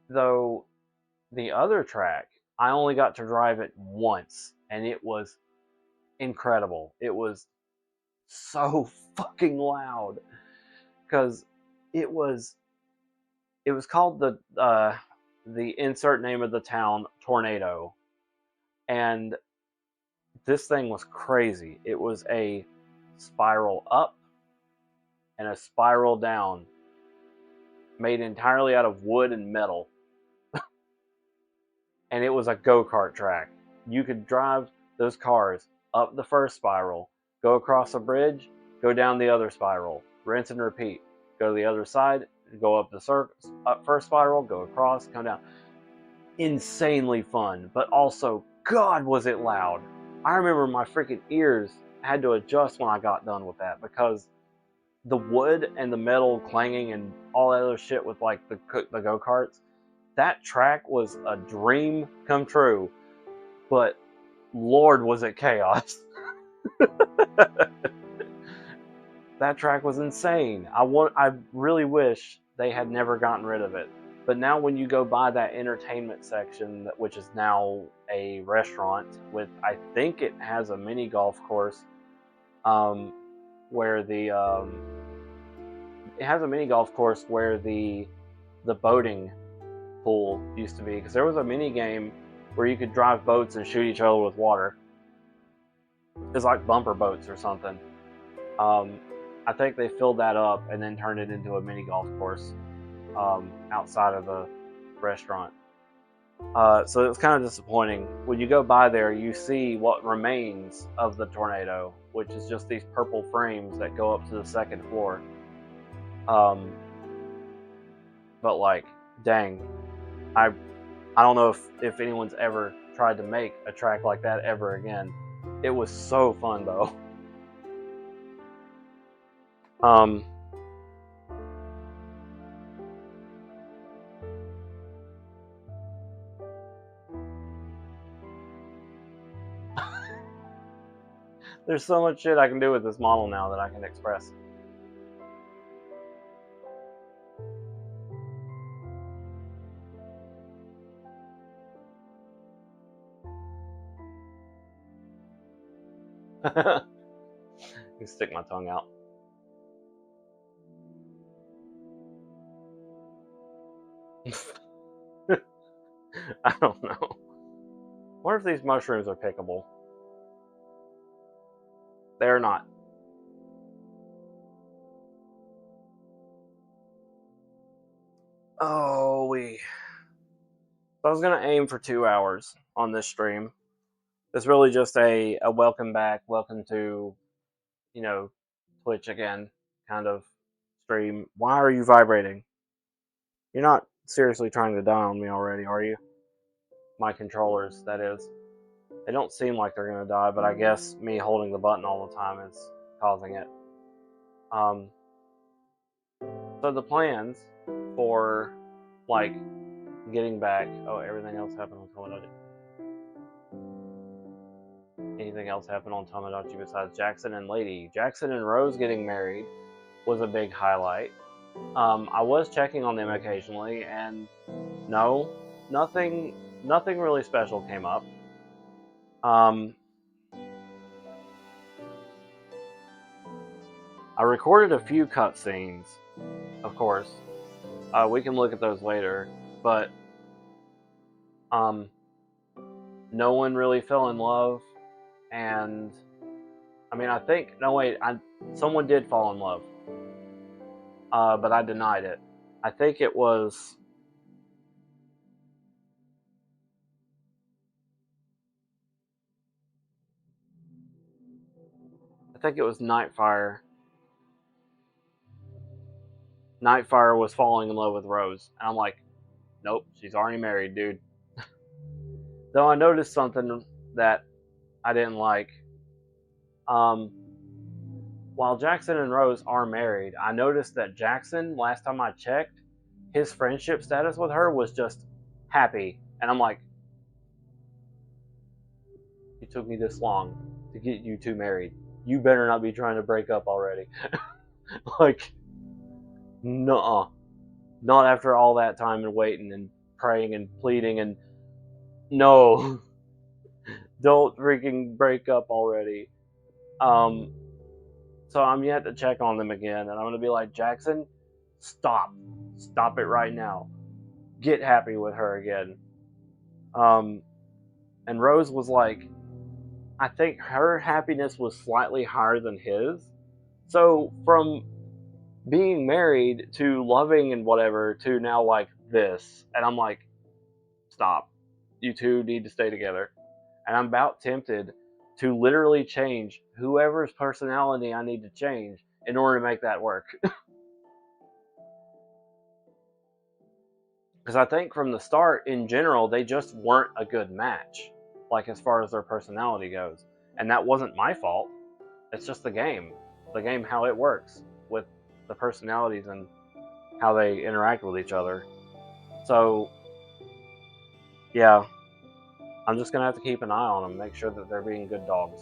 Though the other track, I only got to drive it once, and it was incredible. It was so fucking loud, because it was called the insert name of the town, Tornado, and this thing was crazy. It was a spiral up and a spiral down, made entirely out of wood and metal. And it was a go-kart track. You could drive those cars up the first spiral, go across a bridge, go down the other spiral, rinse and repeat. Go to the other side, go up the first spiral, go across, come down. Insanely fun, but also, God, was it loud. I remember my freaking ears had to adjust when I got done with that, because the wood and the metal clanging and all that other shit with like the go-karts, that track was a dream come true, but Lord, was it chaos. That track was insane. I really wish they had never gotten rid of it. But now when you go by that entertainment section, which is now a restaurant with, I think it has a mini golf course, where it has a mini golf course where the boating pool used to be, because there was a mini game where you could drive boats and shoot each other with water. It's like bumper boats or something. I think they filled that up and then turned it into a mini golf course outside of the restaurant. So it was kind of disappointing. When you go by there, you see what remains of the tornado, which is just these purple frames that go up to the second floor. But like, dang, I don't know if anyone's ever tried to make a track like that ever again. It was so fun though. There's so much shit I can do with this model now that I can express. You stick my tongue out. I don't know. What if these mushrooms are pickable? They're not. Oh, I was gonna aim for 2 hours on this stream. It's really just a welcome back, welcome to, Twitch again kind of stream. Why are you vibrating? You're not seriously trying to die on me already, are you? My controllers, that is. They don't seem like they're gonna die, but I guess me holding the button all the time is causing it. So the plans for, like, getting back... Oh, everything else happened on Tomodachi. Anything else happened on Tomodachi besides Jackson and Lady? Jackson and Rose getting married was a big highlight. I was checking on them occasionally, and no, nothing really special came up. I recorded a few cutscenes, of course. We can look at those later, but no one really fell in love, and I mean, I think someone did fall in love, but I denied it. I think it was Nightfire. Nightfire was falling in love with Rose, and I'm like, nope, she's already married, dude. Though I noticed something that I didn't like. While Jackson and Rose are married, I noticed that Jackson, last time I checked, his friendship status with her was just happy. And I'm like, it took me this long to get you two married. You better not be trying to break up already. Like, nuh-uh. Not after all that time and waiting and praying and pleading and... No. Don't freaking break up already. So I'm yet to check on them again, and I'm going to be like, Jackson, stop. Stop it right now. Get happy with her again. And Rose was like, I think her happiness was slightly higher than his. So from being married to loving and whatever to now like this, and I'm like, stop. You two need to stay together. And I'm about tempted to literally change whoever's personality I need to change in order to make that work. Because I think from the start, in general, they just weren't a good match, like as far as their personality goes. And that wasn't my fault. It's just the game. The game, how it works with the personalities and how they interact with each other. So, yeah. I'm just going to have to keep an eye on them, make sure that they're being good dogs.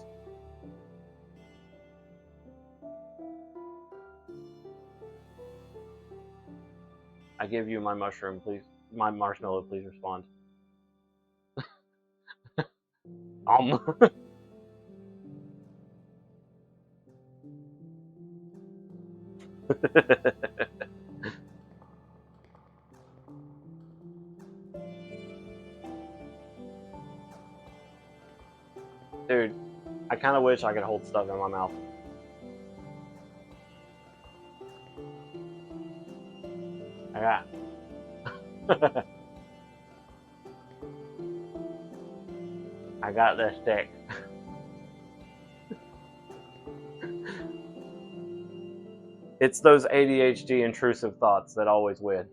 I give you my mushroom, please. My marshmallow, please respond. Dude, I kind of wish I could hold stuff in my mouth. I got. I got this stick. It's those ADHD intrusive thoughts that always win.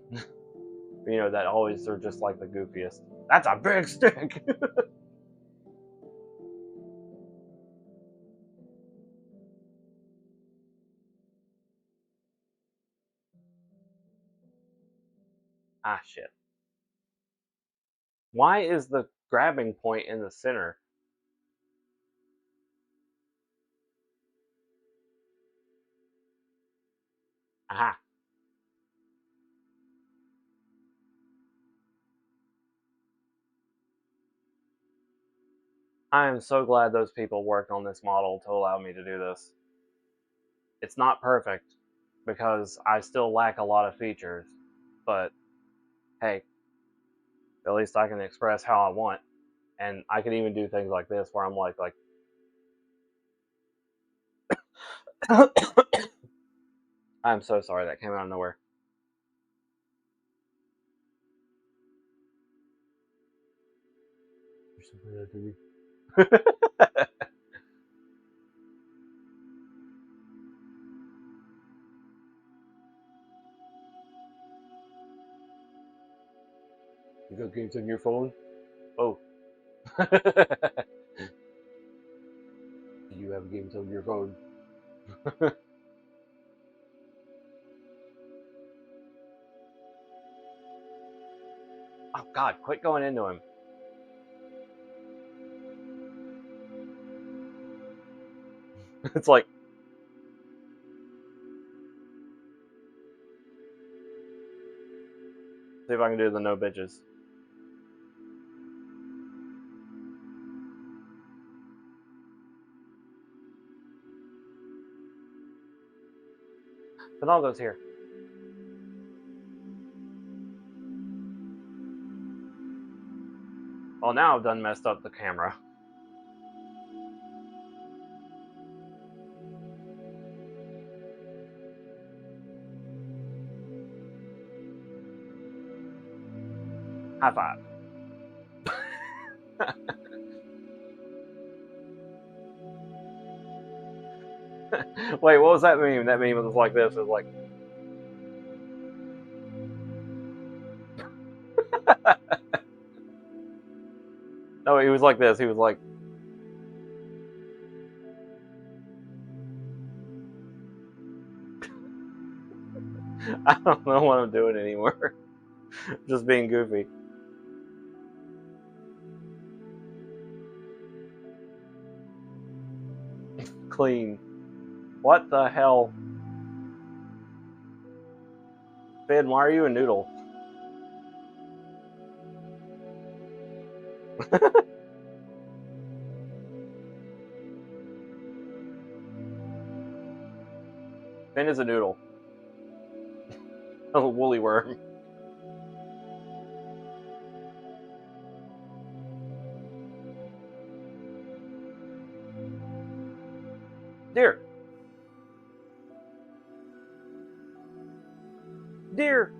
You know, that always are just like the goofiest. That's a big stick! Ah, shit. Why is the grabbing point in the center? Aha. I am so glad those people worked on this model to allow me to do this. It's not perfect, because I still lack a lot of features, but hey, at least I can express how I want, and I can even do things like this where I'm like I'm so sorry, that came out of nowhere. You got games on your phone? Oh. Do you have games on your phone? Oh god, quit going into him. It's like... See if I can do the no bitches. Fidalgo's here. Well, now I've done messed up the camera. High five. Wait, what was that meme? That meme was like this. It was like... No, he was like this. He was like... I don't know what I'm doing anymore. Just being goofy. Clean. What the hell? Finn, why are you a noodle? Finn is a noodle. A woolly worm. Deer. Deer.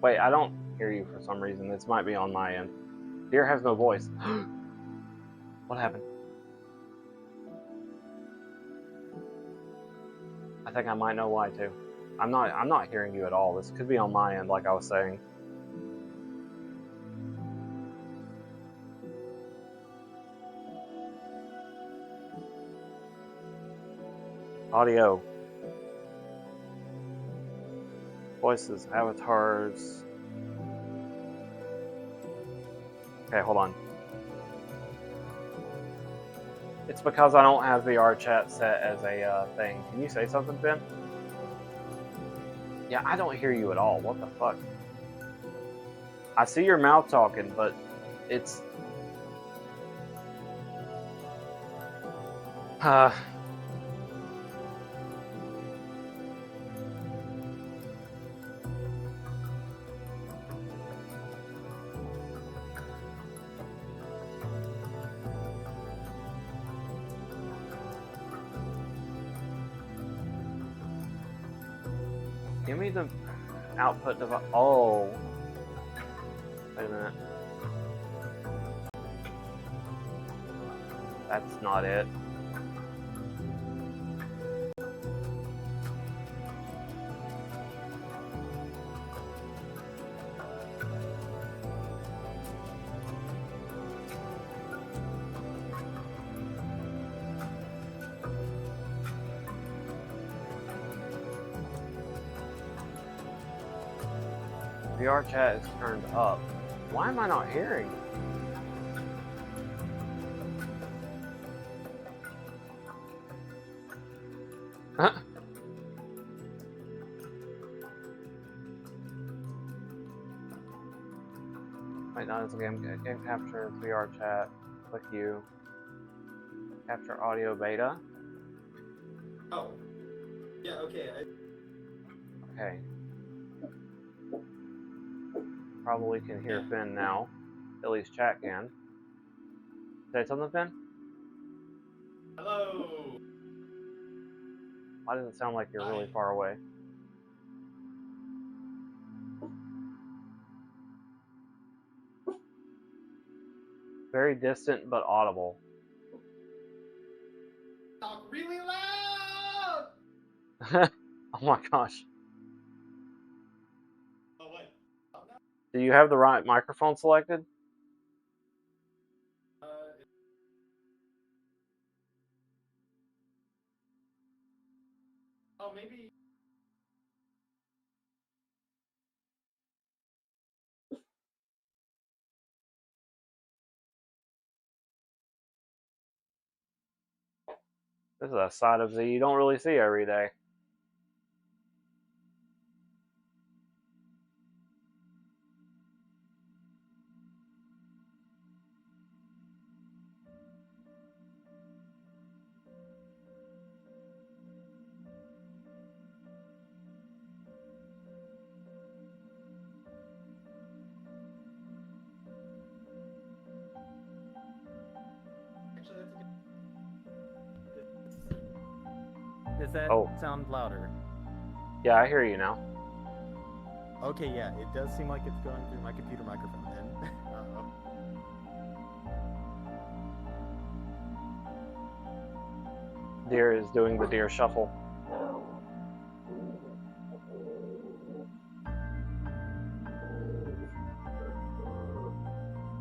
Wait, I don't hear you for some reason. This might be on my end. Deer has no voice. What happened? I think I might know why too. I'm not hearing you at all. This could be on my end, like I was saying. Audio. Voices, avatars. Okay, hold on. It's because I don't have VR chat set as a thing. Can you say something, Ben? Yeah, I don't hear you at all. What the fuck? I see your mouth talking, but it's... Give me the output device. Oh. Wait a minute. That's not it. VR chat is turned up. Why am I not hearing? Wait, no, it's a game capture, VR chat, click you. Capture audio beta. Oh. Yeah, okay. Okay. Probably can hear Finn now. At least chat can. Say something, Finn? Hello! Why does it sound like you're really Hi. far away? Very distant but audible. Talk really loud! Oh my gosh. Oh, wait. Oh, no. Do you have the right microphone selected? Oh, maybe. This is a side of Z you don't really see every day. Actually, that's a good. Does that Oh. sound louder? Yeah, I hear you now. Okay, yeah, it does seem like it's going through my computer microphone then. Uh-oh. Deer is doing the deer shuffle.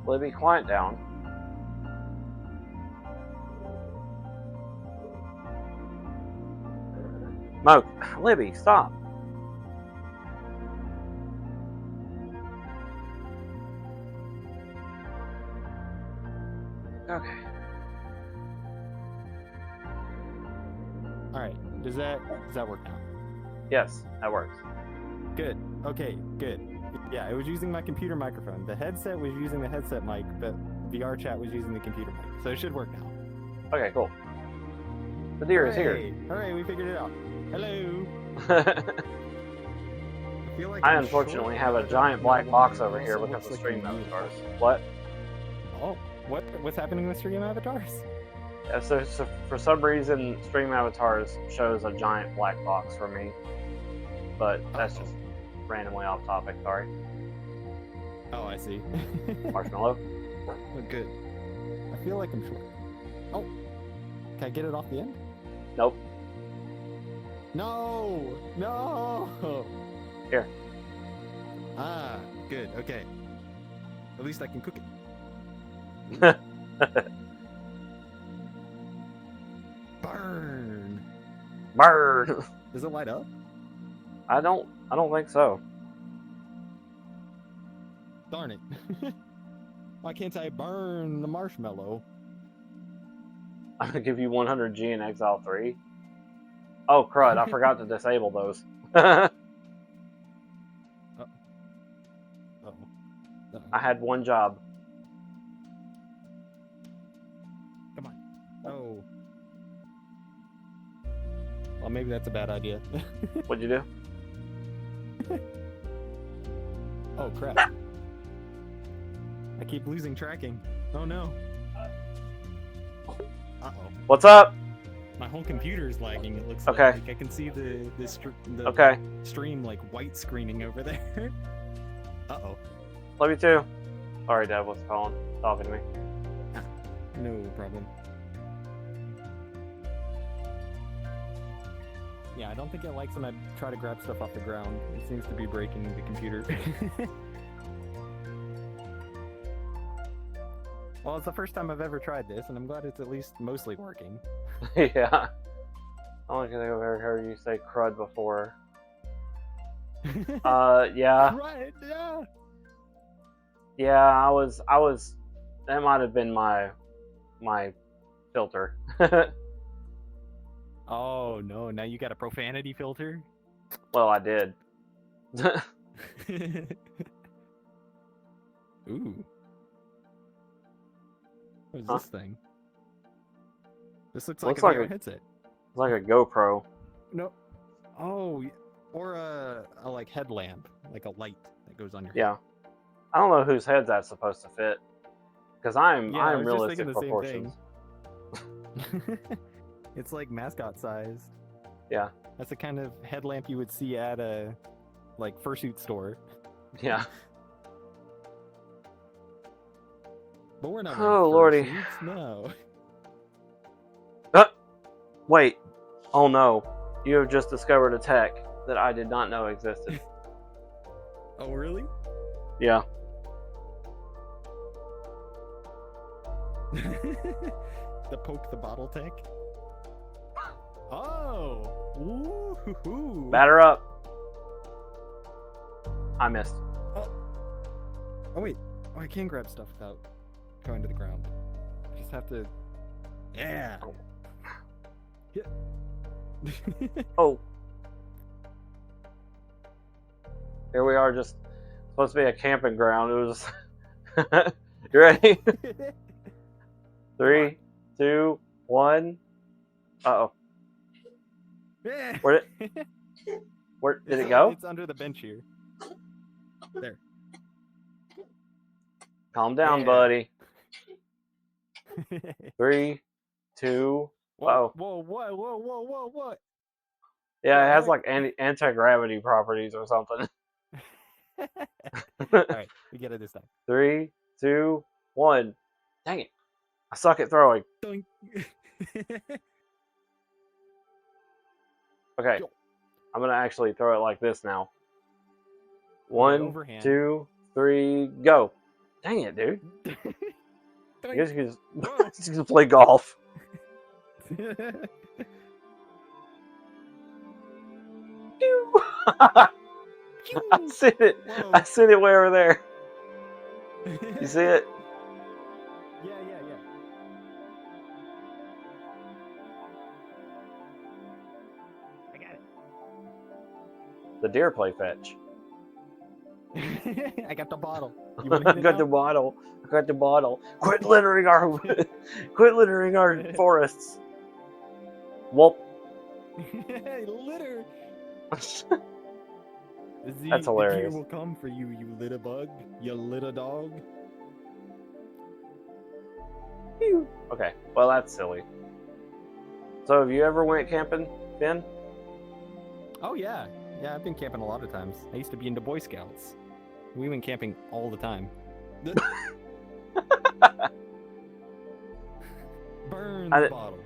Libby, quiet down. Mo, Libby, stop. Okay. Alright, does that work now? Yes, that works. Good. Okay, good. Yeah, it was using my computer microphone. The headset was using the headset mic, but VR chat was using the computer mic. So it should work now. Okay, cool. The deer is here. Hooray, we figured it out. Hello. I feel like I I'm unfortunately short. have a giant black box over here Also because of looks stream like a avatars. What? Oh, what's happening with stream avatars? Yeah, so for some reason, stream avatars shows a giant black box for me. But that's just randomly off topic, sorry. Oh, I see. Marshmallow? Oh, good. I feel like I'm short. Oh, can I get it off the end? Nope. No! No! Here. Ah, good. Okay. At least I can cook it. Burn! Burn! Does it light up? I don't think so. Darn it. Why can't I burn the marshmallow? I'm gonna give you 100G in Exile 3. Oh crud, I forgot to disable those. Uh-oh. I had one job. Come on. Oh. Well, maybe that's a bad idea. What'd you do? Oh, crap. I keep losing tracking. Oh, no. Uh-oh. What's up? My whole computer's lagging. It looks Okay. like I can see the Okay. stream like white screening over there. Uh-oh. Love you too. Sorry, Dad was talking to me. No problem. Yeah, I don't think it likes when I try to grab stuff off the ground. It seems to be breaking the computer. Well, it's the first time I've ever tried this, and I'm glad it's at least mostly working. Yeah. I don't think I've ever heard you say crud before. Yeah. Right, yeah. Yeah, I was that might have been my filter. Oh no, now you got a profanity filter? Well, I did. Ooh. What is Huh? this thing? This looks Looks like a like VR a- headset. It's like a GoPro. No. Oh, or a like headlamp, like a light that goes on your head. Yeah. I don't know whose head that's supposed to fit. Because I'm Yeah, I I'm was just realistic thinking the same proportions. It's like mascot size. Yeah. That's the kind of headlamp you would see at a like fursuit store. Yeah. But we're not. Oh, wearing lordy. fursuits, no. Wait. Oh no. You have just discovered a tech that I did not know existed. Oh, really? Yeah. The poke the bottle tech. Oh. Ooh. Batter up. I missed. Oh wait. Oh, I can grab stuff without going to the ground. I just have to. Yeah. Yeah. Oh. Here we are, just supposed to be a camping ground. It was. You ready? 3, 2, 1. Uh-oh. Where did it go? It's under the bench here. There. Calm down, Yeah. buddy. 3, 2. Whoa, Whoa. whoa. Yeah, it has Alright. like anti-gravity properties or something. Alright, we get it this time. 3, 2, 1. Dang it. I suck at throwing. Doink. Okay. Yo. I'm gonna actually throw it like this now. 1, overhand. 2, 3, go. Dang it, dude. I guess you Whoa. can just play golf. I seen it. Whoa. I seen it way over there. You see it? Yeah. I got The deer play fetch. it. I got the bottle. You I wanna hit it got the now? bottle. I got the bottle. Quit littering our forests. Whoop. Litter. That's The hilarious. deer will come for you, you litter bug. You litter dog. Okay, well that's silly. So have you ever went camping, Ben? Oh yeah. Yeah, I've been camping a lot of times. I used to be into Boy Scouts. We went camping all the time. Burn I the di- bottle.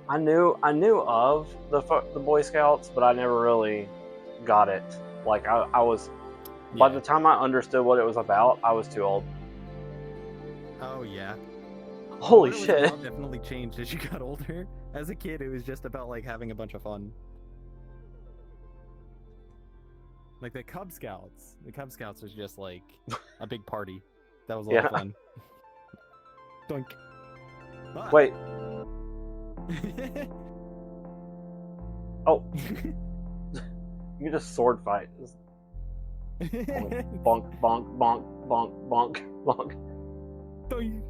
I knew of the Boy Scouts, but I never really got it. Like I was by the time I understood what it was about, I was too old. Oh yeah. Holy What it was shit! about definitely changed as you got older. As a kid, it was just about like having a bunch of fun. Like the Cub Scouts. The Cub Scouts was just like a big party. That was a lot of Yeah. fun. Doink. Ah. Wait. Oh, you just sword fight. Just bonk, bonk, bonk, bonk, bonk, bonk. Doink.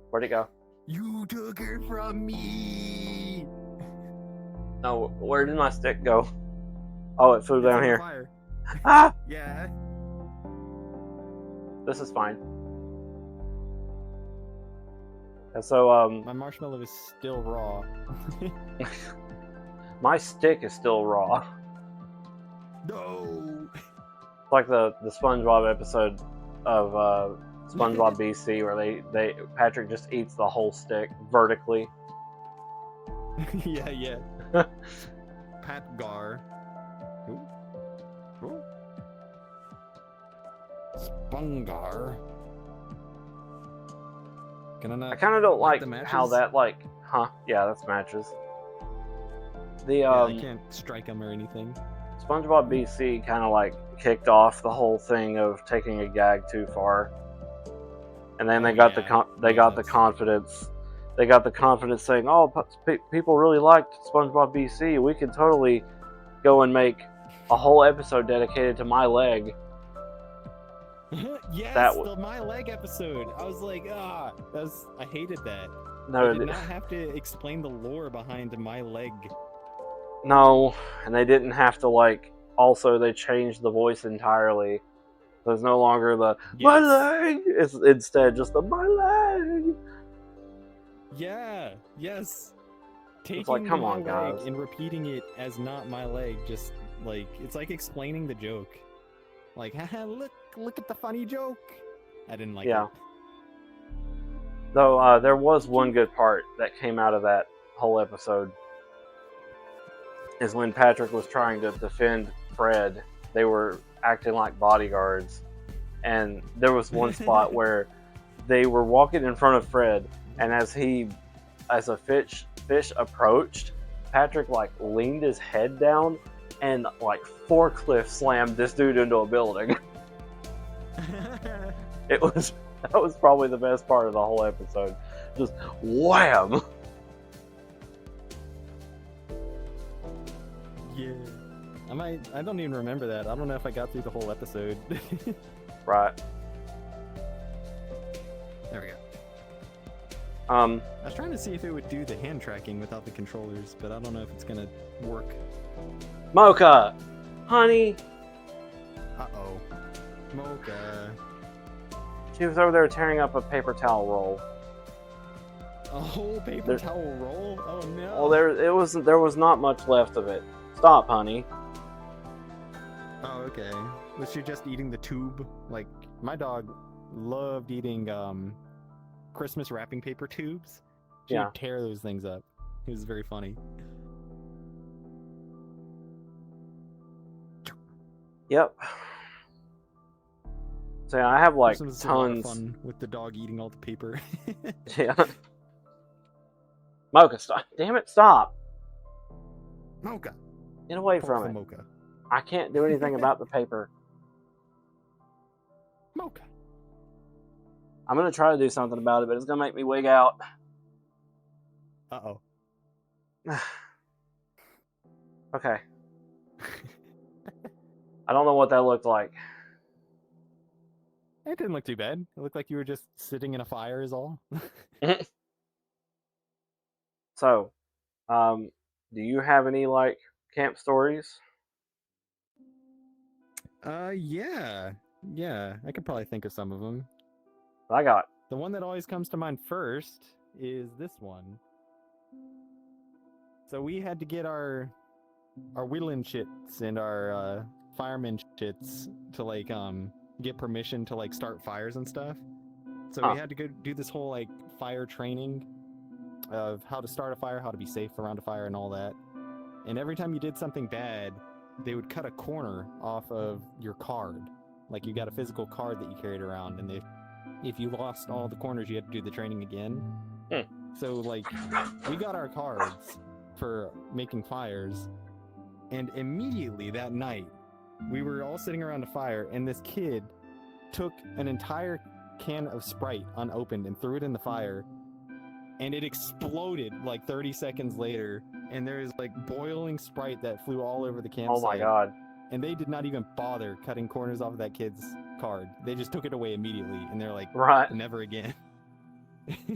Where'd it go? You took her from me. No, where did my stick go? Oh, it flew It's down on here. fire. Ah! Yeah. This is fine. And so My marshmallow is still raw. my stick is still raw. No. It's like the SpongeBob episode of SpongeBob BC where they Patrick just eats the whole stick vertically. Yeah. Pat Gar. Ooh. Ooh. Spungar. Can I not? I kind of don't like like the how matches? that yeah, that's matches. The Yeah, I can't strike him or anything. SpongeBob BC kind of like kicked off the whole thing of taking a gag too far, and then Oh, they got yeah. the Yeah, that's- confidence. They got the confidence saying, "Oh, people really liked SpongeBob BC. We could totally go and make a whole episode dedicated to my leg." Yes, That the My Leg episode. I was like, I hated that. No, They did not have to explain the lore behind My Leg. no, and they didn't have to like. Also, they changed the voice entirely. So it's no longer the my Yes. leg. It's instead just the my leg. Yeah, yes. Taking like, come My on, Leg guys. and repeating it as not my leg, just like it's like explaining the joke. Like, haha, look at the funny joke. I didn't like Yeah. it. Though there was one good part that came out of that whole episode. Is when Patrick was trying to defend Fred. They were acting like bodyguards, and there was one spot where they were walking in front of Fred, and as a fish approached, Patrick like leaned his head down and like forklift slammed this dude into a building. That was probably the best part of the whole episode. Just wham! Yeah. I don't even remember that. I don't know if I got through the whole episode. Right. There we go. Um, I was trying to see if it would do the hand tracking without the controllers, but I don't know if it's gonna work. Mocha! Honey! Uh-oh. Mocha. She was over there tearing up a paper towel roll. A whole paper There- towel roll? Oh no. Well, there was not much left of it. Stop, honey. Oh, okay. Was she just eating the tube? Like, my dog loved eating Christmas wrapping paper tubes. She Yeah. would tear those things up. It was very funny. Yep. So yeah, I have like Christmas is a lot of tons. fun with the dog eating all the paper. Yeah. Mocha, stop! Damn it, stop! Mocha. Get away Poke from the it. Mocha. I can't do anything about the paper. Mocha. I'm gonna try to do something about it, but it's gonna make me wig out. Uh-oh. Okay. I don't know what that looked like. It didn't look too bad. It looked like you were just sitting in a fire is all. So, do you have any like camp stories? Yeah. Yeah, I could probably think of some of them. I got. The one that always comes to mind first is this one. So we had to get our whittling shits and our fireman shits to like get permission to like start fires and stuff. So Huh. we had to go do this whole like fire training of how to start a fire, how to be safe around a fire and all that. And every time you did something bad, they would cut a corner off of your card. Like you got a physical card that you carried around, and if you lost all the corners, you had to do the training again. So like we got our cards for making fires, and immediately that night we were all sitting around a fire, and this kid took an entire can of Sprite unopened and threw it in the fire, and it exploded like 30 seconds later, and there's like boiling Sprite that flew all over the campsite. Oh my god. And they did not even bother cutting corners off of that kid's card. They just took it away immediately, and they're like, Right. never again.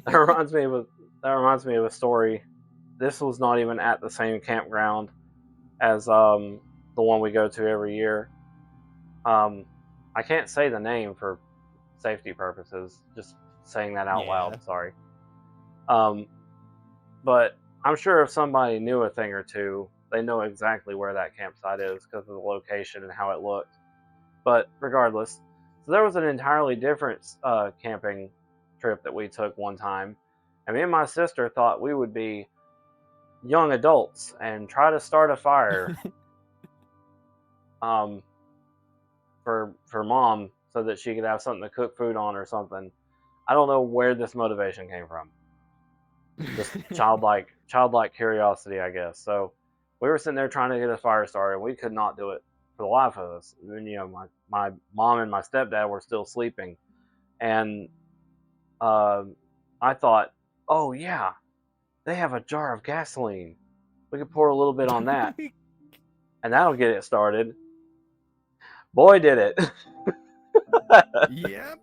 That reminds me of a story. This was not even at the same campground as the one we go to every year. I can't say the name for safety purposes. Just saying that out Yeah. loud. Sorry. But I'm sure if somebody knew a thing or two, they know exactly where that campsite is because of the location and how it looked. But regardless, so there was an entirely different camping trip that we took one time, and me and my sister thought we would be young adults and try to start a fire for mom so that she could have something to cook food on or something. I don't know where this motivation came from. Just childlike curiosity, I guess. So we were sitting there trying to get a fire started, and we could not do it for the life of us. And, you know, my mom and my stepdad were still sleeping, and I thought, oh yeah, they have a jar of gasoline. We could pour a little bit on that, and that'll get it started. Boy, did it! Yep.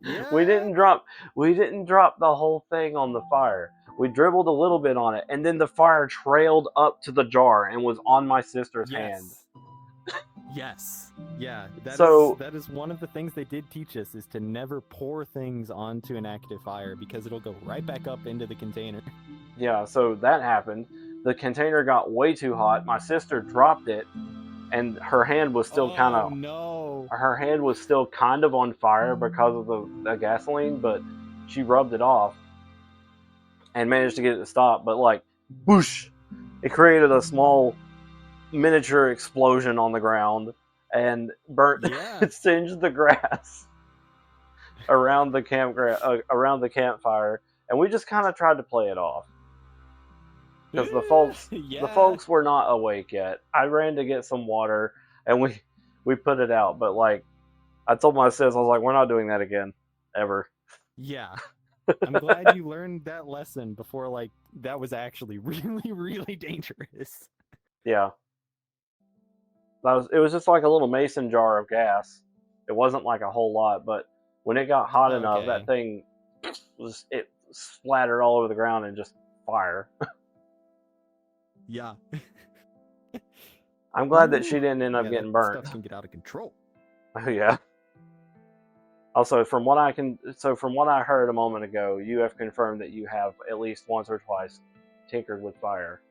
Yeah. We didn't drop the whole thing on the fire. We dribbled a little bit on it, and then the fire trailed up to the jar and was on my sister's hand. Yes. Yeah. That is one of the things they did teach us, is to never pour things onto an active fire because it'll go right back up into the container. Yeah, so that happened. The container got way too hot. My sister dropped it, and her hand was still kind of her hand was still kind of on fire because of the gasoline, but she rubbed it off and managed to get it to stop. But like, whoosh! It created a small miniature explosion on the ground and burnt. It singed the grass around the campfire, and we just kind of tried to play it off because the folks were not awake yet. I ran to get some water, and we put it out. But like, I told my sis, I was like, we're not doing that again, ever. Yeah. I'm glad you learned that lesson before, like, that was actually really, really dangerous. Yeah. It was just like a little mason jar of gas. It wasn't like a whole lot, but when it got hot enough, that thing it splattered all over the ground and just fire. Yeah. I'm glad that she didn't end up getting burnt. Stuff can get out of control. Oh yeah. Also, from what I heard a moment ago, you have confirmed that you have at least once or twice tinkered with fire.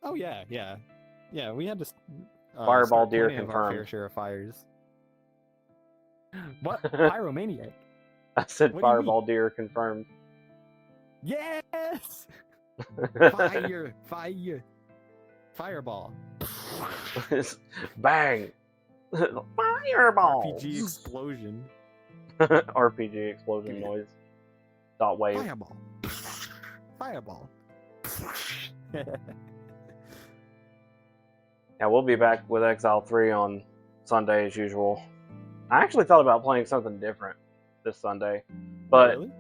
Oh yeah. Yeah, we had to Fireball start deer plenty of our fair confirmed. share of fires. What? Pyromaniac? I said What do you fireball deer confirmed. Yes! Fireball. Bang! Fireball! RPG explosion. RPG explosion noise. Dot wave. Fireball. Yeah, we'll be back with Exile 3 on Sunday as usual. I actually thought about playing something different this Sunday, but Really?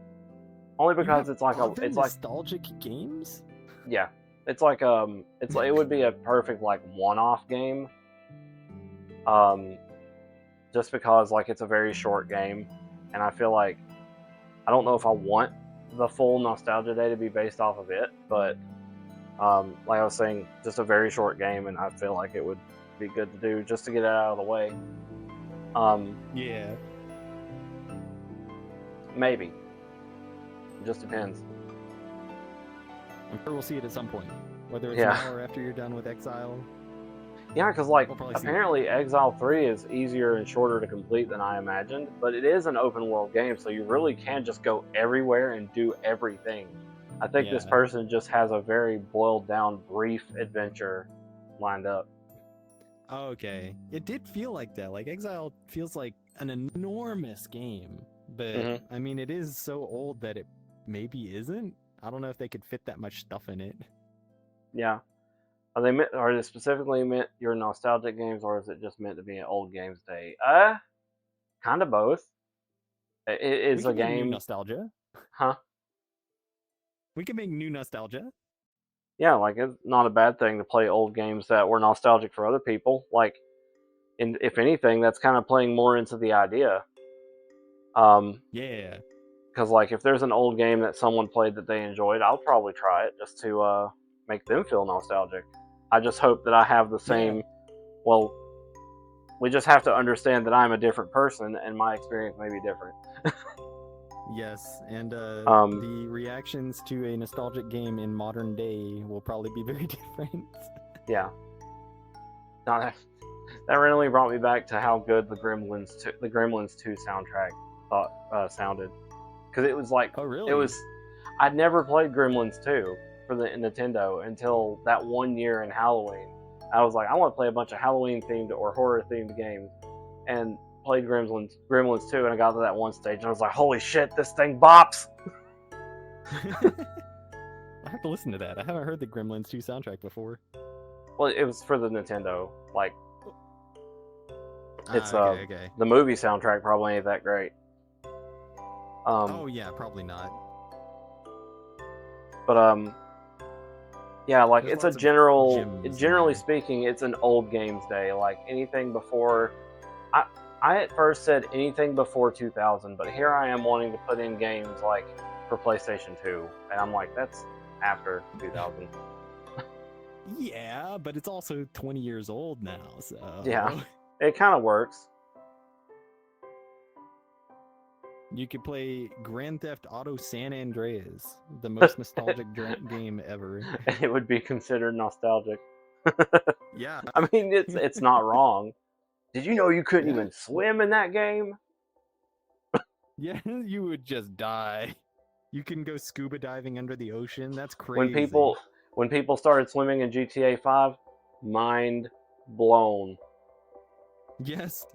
only because it's like nostalgic games. Yeah, it's like it would be a perfect like one-off game. Just because like it's a very short game, and I feel like I don't know if I want the full nostalgia day to be based off of it, but like I was saying, just a very short game, and I feel like it would be good to do just to get it out of the way. Yeah. Maybe. It just depends. I'm sure we'll see it at some point. Whether it's Yeah. now or after you're done with Exile. Yeah, because like We'll probably see it. apparently Exile 3 is easier and shorter to complete than I imagined, but it is an open world game, so you really can just go everywhere and do everything. I think this Yeah. person just has a very boiled down brief adventure lined up. Okay. It did feel like that. Like, Exile feels like an enormous game. But, Mhm. I mean, it is so old that it maybe isn't. I don't know if they could fit that much stuff in it. Yeah. Are they specifically meant your nostalgic games, or is it just meant to be an old games day? Kind of both. It is We a can make new game, nostalgia. huh? We can make new nostalgia. Yeah, like it's not a bad thing to play old games that were nostalgic for other people. Like, if anything, that's kind of playing more into the idea. Yeah. Because like if there's an old game that someone played that they enjoyed, I'll probably try it just to make them feel nostalgic. I just hope that I have the same. Well, we just have to understand that I'm a different person, and my experience may be different. Yes, and Um, the reactions to a nostalgic game in modern day will probably be very different. Yeah. No, that randomly brought me back to how good the Gremlins 2 soundtrack sounded. Because it was like, Oh, really? it was, I'd never played Gremlins 2 for the Nintendo until that one year in Halloween. I was like, I want to play a bunch of Halloween themed or horror themed games, and played Gremlins 2, and I got to that one stage, and I was like, holy shit, this thing bops! I have to listen to that. I haven't heard the Gremlins 2 soundtrack before. Well, it was for the Nintendo. Like, it's okay. the movie soundtrack probably ain't that great. Oh yeah, probably not. But yeah, like There's it's a lots of gems generally there. speaking, it's an old games day. Like anything before, I at first said anything before 2000, but here I am wanting to put in games like for PlayStation 2, and I'm like, that's after 2000. Yeah, but it's also 20 years old now, so... Yeah. It kind of works. You could play Grand Theft Auto San Andreas, the most nostalgic game ever. It would be considered nostalgic. Yeah. I mean, it's not wrong. Did you know you couldn't Yeah. even swim in that game? Yeah, you would just die. You can go scuba diving under the ocean. That's crazy. When people started swimming in GTA 5, mind blown. Yes.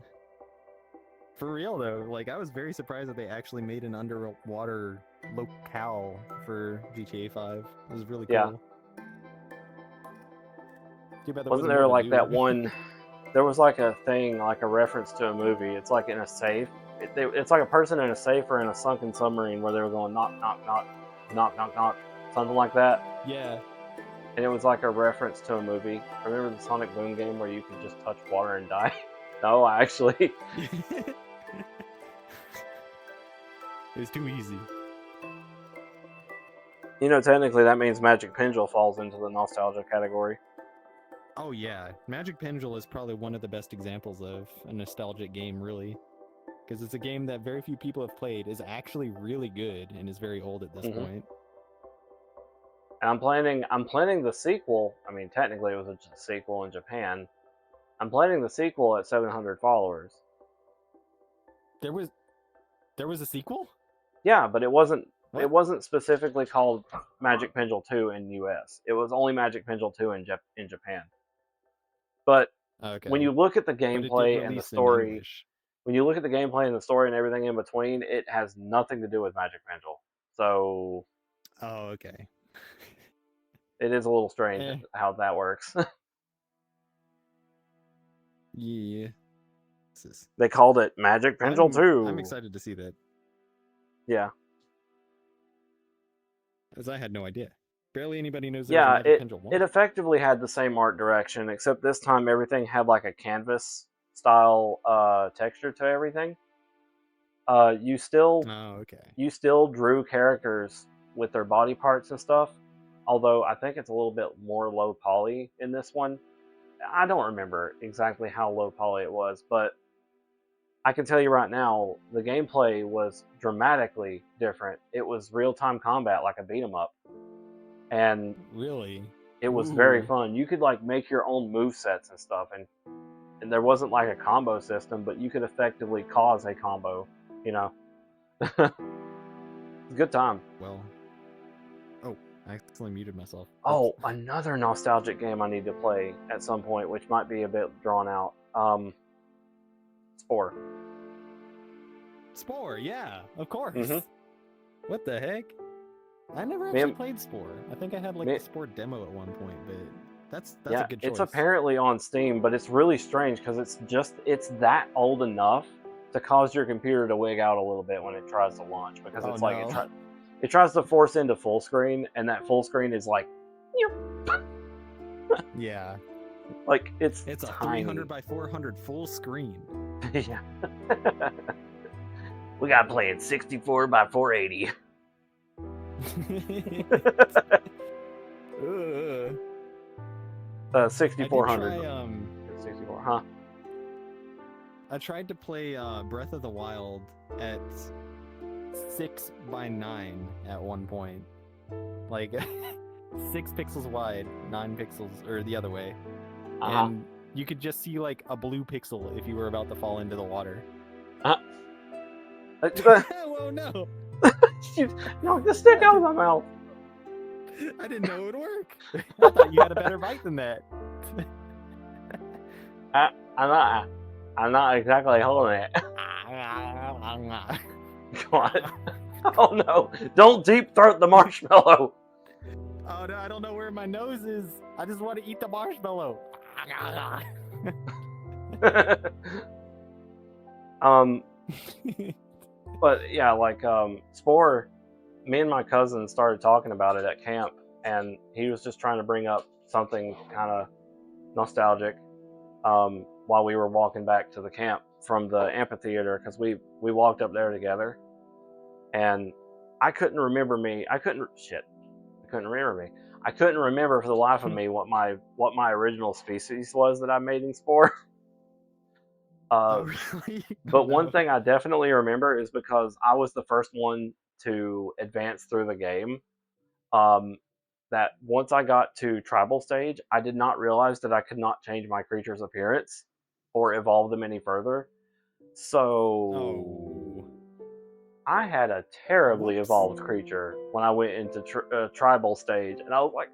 For real though, like I was very surprised that they actually made an underwater locale for GTA 5. It was really cool. Yeah. Too bad there Wasn't wasn't there more to like do. that one? There was like a thing, like a reference to a movie. It's like in a safe. It's like a person in a safe or in a sunken submarine where they were going knock knock knock knock knock knock, something like that. Yeah. And it was like a reference to a movie. Remember the Sonic Boom game where you could just touch water and die? No, actually. It was too easy. You know, technically that means Magic Pendule falls into the nostalgia category. Oh yeah, Magic Pendule is probably one of the best examples of a nostalgic game, really, because it's a game that very few people have played. Is actually really good and is very old at this Mhm. point. And I'm planning the sequel. I mean, technically it was a sequel in Japan. I'm planning the sequel at 700 followers. There was a sequel? Yeah, but it wasn't What? specifically called Magic Pendule 2 in US. It was only Magic Pendule 2 in Japan. But Okay. when you look at the But it did gameplay and the release in story, English. when you look at the gameplay and the story and everything in between, it has nothing to do with Magic Pendule. So Oh, okay. it is a little strange Eh. how that works. Yeah. This is... They called it Magic Pendule 2. I'm excited to see that, Yeah. as I had no idea. Barely anybody knows there's Yeah, a Magic Pendule 1. it effectively had the same art direction, except this time everything had like a canvas style texture to everything. You still Oh, okay. drew characters with their body parts and stuff, although I think it's a little bit more low poly in this one. I don't remember exactly how low poly it was, but I can tell you right now, the gameplay was dramatically different. It was real-time combat, like a beat 'em up, and Really? it was very Ooh. fun. You could like make your own move sets and stuff, and there wasn't like a combo system, but you could effectively cause a combo. You know, it's a good time. Well. Oh, I accidentally muted myself. Oh, Oops. another nostalgic game I need to play at some point, which might be a bit drawn out. Spore. Spore, yeah, of course. Mhm. What the heck? I never Me actually and- played Spore. I think I had like Me- the Spore demo at one point, but that's Yeah, a good choice. it's apparently on Steam, but it's really strange because it's that old enough to cause your computer to wig out a little bit when it tries to launch, because Oh, it's like no. it tries to force into full screen, and that full screen is like Yeah, it's it's a tiny. 300 by 400 full screen. Yeah. We gotta play it 64 by 480. Ugh. 6400. I did try, 64, huh? I tried to play Breath of the Wild at 6 by 9 at one point. Like 6 pixels wide, 9 pixels, or the other way. And you could just see like a blue pixel if you were about to fall into the water. Oh no! You knocked the stick out of my mouth. I didn't know it would work. I thought you had a better bite than that. I'm not exactly holding it. God. Oh no! Don't deep throat the marshmallow. Oh no, I don't know where my nose is. I just want to eat the marshmallow. But yeah, like Spore, me and my cousin started talking about it at camp, and he was just trying to bring up something kind of nostalgic while we were walking back to the camp from the amphitheater, because we walked up there together, and I couldn't remember for the life of me what my original species was that I made in Spore. Oh, really? But one thing I definitely remember is because I was the first one to advance through the game. That once I got to tribal stage, I did not realize that I could not change my creature's appearance or evolve them any further. So I had a terribly evolved creature when I went into tribal stage, and I was like,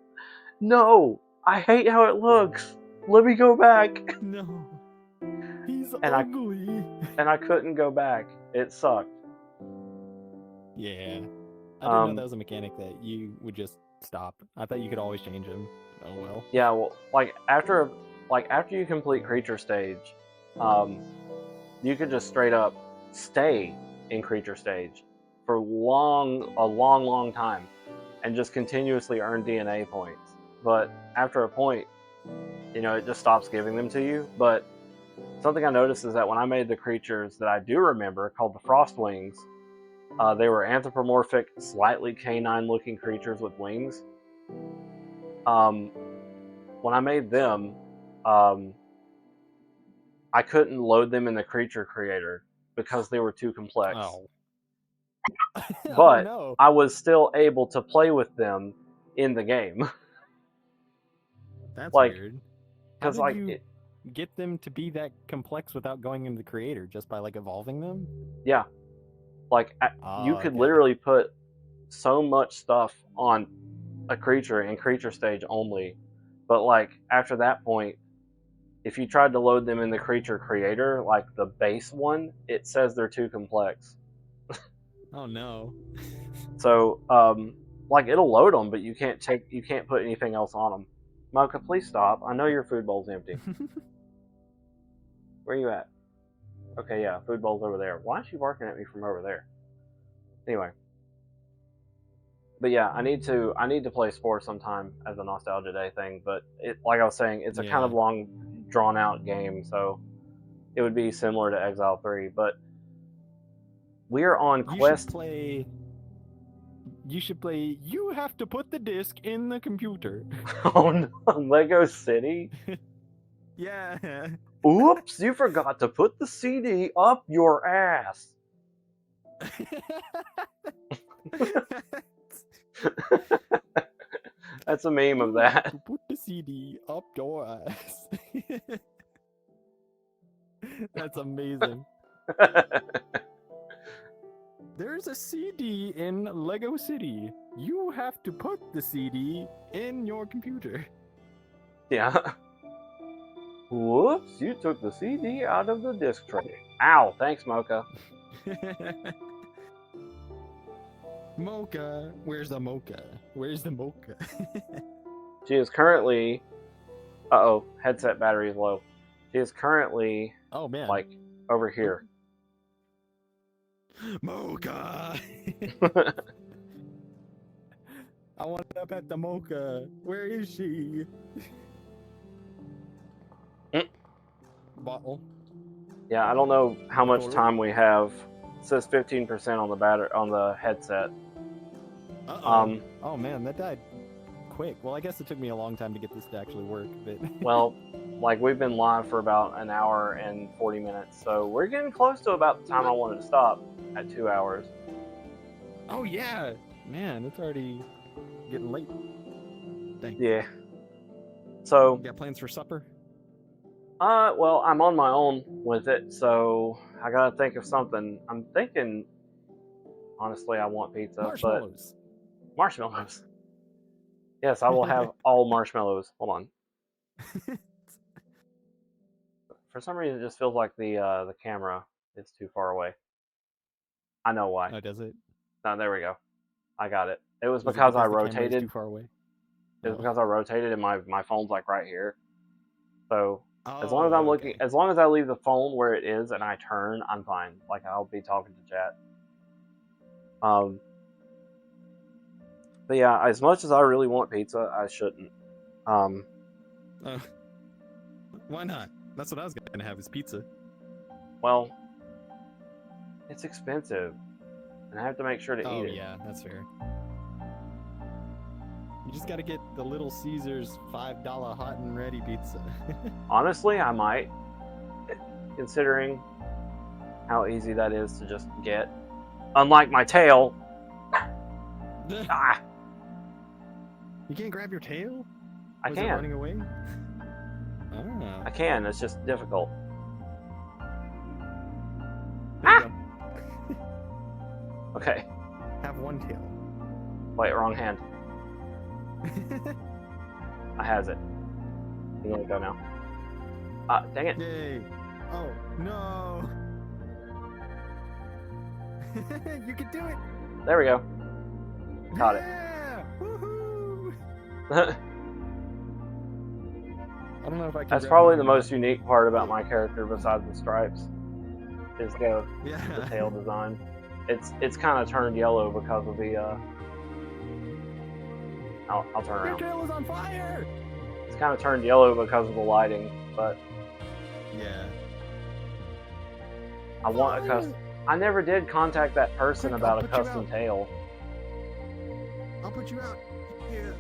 "No, I hate how it looks. Let me go back." No. He's And ugly. I couldn't go back. It sucked. Yeah. I didn't know that was a mechanic that you would just stop. I thought you could always change him. Oh well. Yeah, well, after you complete creature stage, you could just straight up stay in creature stage for a long time, and just continuously earn DNA points. But after a point, it just stops giving them to you. But something I noticed is that when I made the creatures that I do remember, called the Frostwings, they were anthropomorphic, slightly canine-looking creatures with wings. When I made them, I couldn't load them in the creature creator because they were too complex. Oh. But no. I was still able to play with them in the game. That's like, weird. How because did you get them to be that complex without going into the creator? Just by evolving them? Yeah. You could literally put so much stuff on a creature in creature stage only, but after that point, if you tried to load them in the creature creator, like the base one, it says they're too complex. Oh no. So it'll load them, but you can't put anything else on them. Mocha, please stop. I know your food bowl's empty. Where are you at? Okay, yeah, food bowl's over there. Why is she barking at me from over there? Anyway. But yeah, I need to play Spore sometime as a Nostalgia Day thing, but like I was saying, it's a kind of long, drawn out game, so it would be similar to Exile 3, but we are on quest. You should play You Have to Put the Disc in the Computer. Oh no, Lego City? Yeah. Oops, you forgot to put the CD up your ass. That's a meme of that. Put the CD up your ass. That's amazing. There's a CD in Lego City. You have to put the CD in your computer. Yeah. Whoops, you took the CD out of the disc tray. Ow, thanks, Mocha. Mocha, where's the Mocha? Where's the Mocha? She is currently... Uh-oh, headset battery is low. She is currently, oh man, over here. Mocha! I want to pet the Mocha. Where is she? Bottle. Yeah, I don't know how much time we have. It says 15% on the headset. Uh-oh. Oh man, that died quick. Well, I guess it took me a long time to get this to actually work, but... Well, we've been live for about an hour and 40 minutes, so we're getting close to about the time I wanted to stop at 2 hours. Oh yeah, man, it's already getting late. Dang. Yeah. So, You got plans for supper? well, I'm on my own with it, so I gotta think of something. I'm thinking, honestly, I want pizza, Marshmallows. but marshmallows. Yes, I will have all marshmallows. Hold on. For some reason, it just feels like the camera is too far away. I know why. Oh, does it? No, there we go. I got it. It was Is it because I the camera is rotated. too far away. It was Oh. because I rotated, and my phone's like right here. So as long as Oh, I'm looking, okay. as long as I leave the phone where it is and I turn, I'm fine. Like I'll be talking to chat. But yeah, as much as I really want pizza, I shouldn't. Why not? That's what I was gonna have is pizza. Well, it's expensive, and I have to make sure to Oh eat it. yeah, that's fair. You just gotta get the Little Caesars $5 hot and ready pizza. Honestly, I might, considering how easy that is to just get. Unlike my tail. Ah, You can't grab your tail? I Was it can. running away? Ah. I can. It's just difficult. There you Okay. go. Have one tail. Wait, wrong hand. I has it. You gonna go now? Dang it. Yay! Oh no! You can do it! There we go. Got it. Yeah! Woohoo! That's I don't know if I can. grab probably mine the or not. most unique part about my character, besides the stripes, is the Yeah. tail design. It's kind of turned yellow because of the. I'll turn Your around. tail is on fire! It's kind of turned yellow because of the lighting, but Yeah. I want a custom. I never did contact that person Quick, about I'll a put you custom out. tail. I'll put you out. Yeah.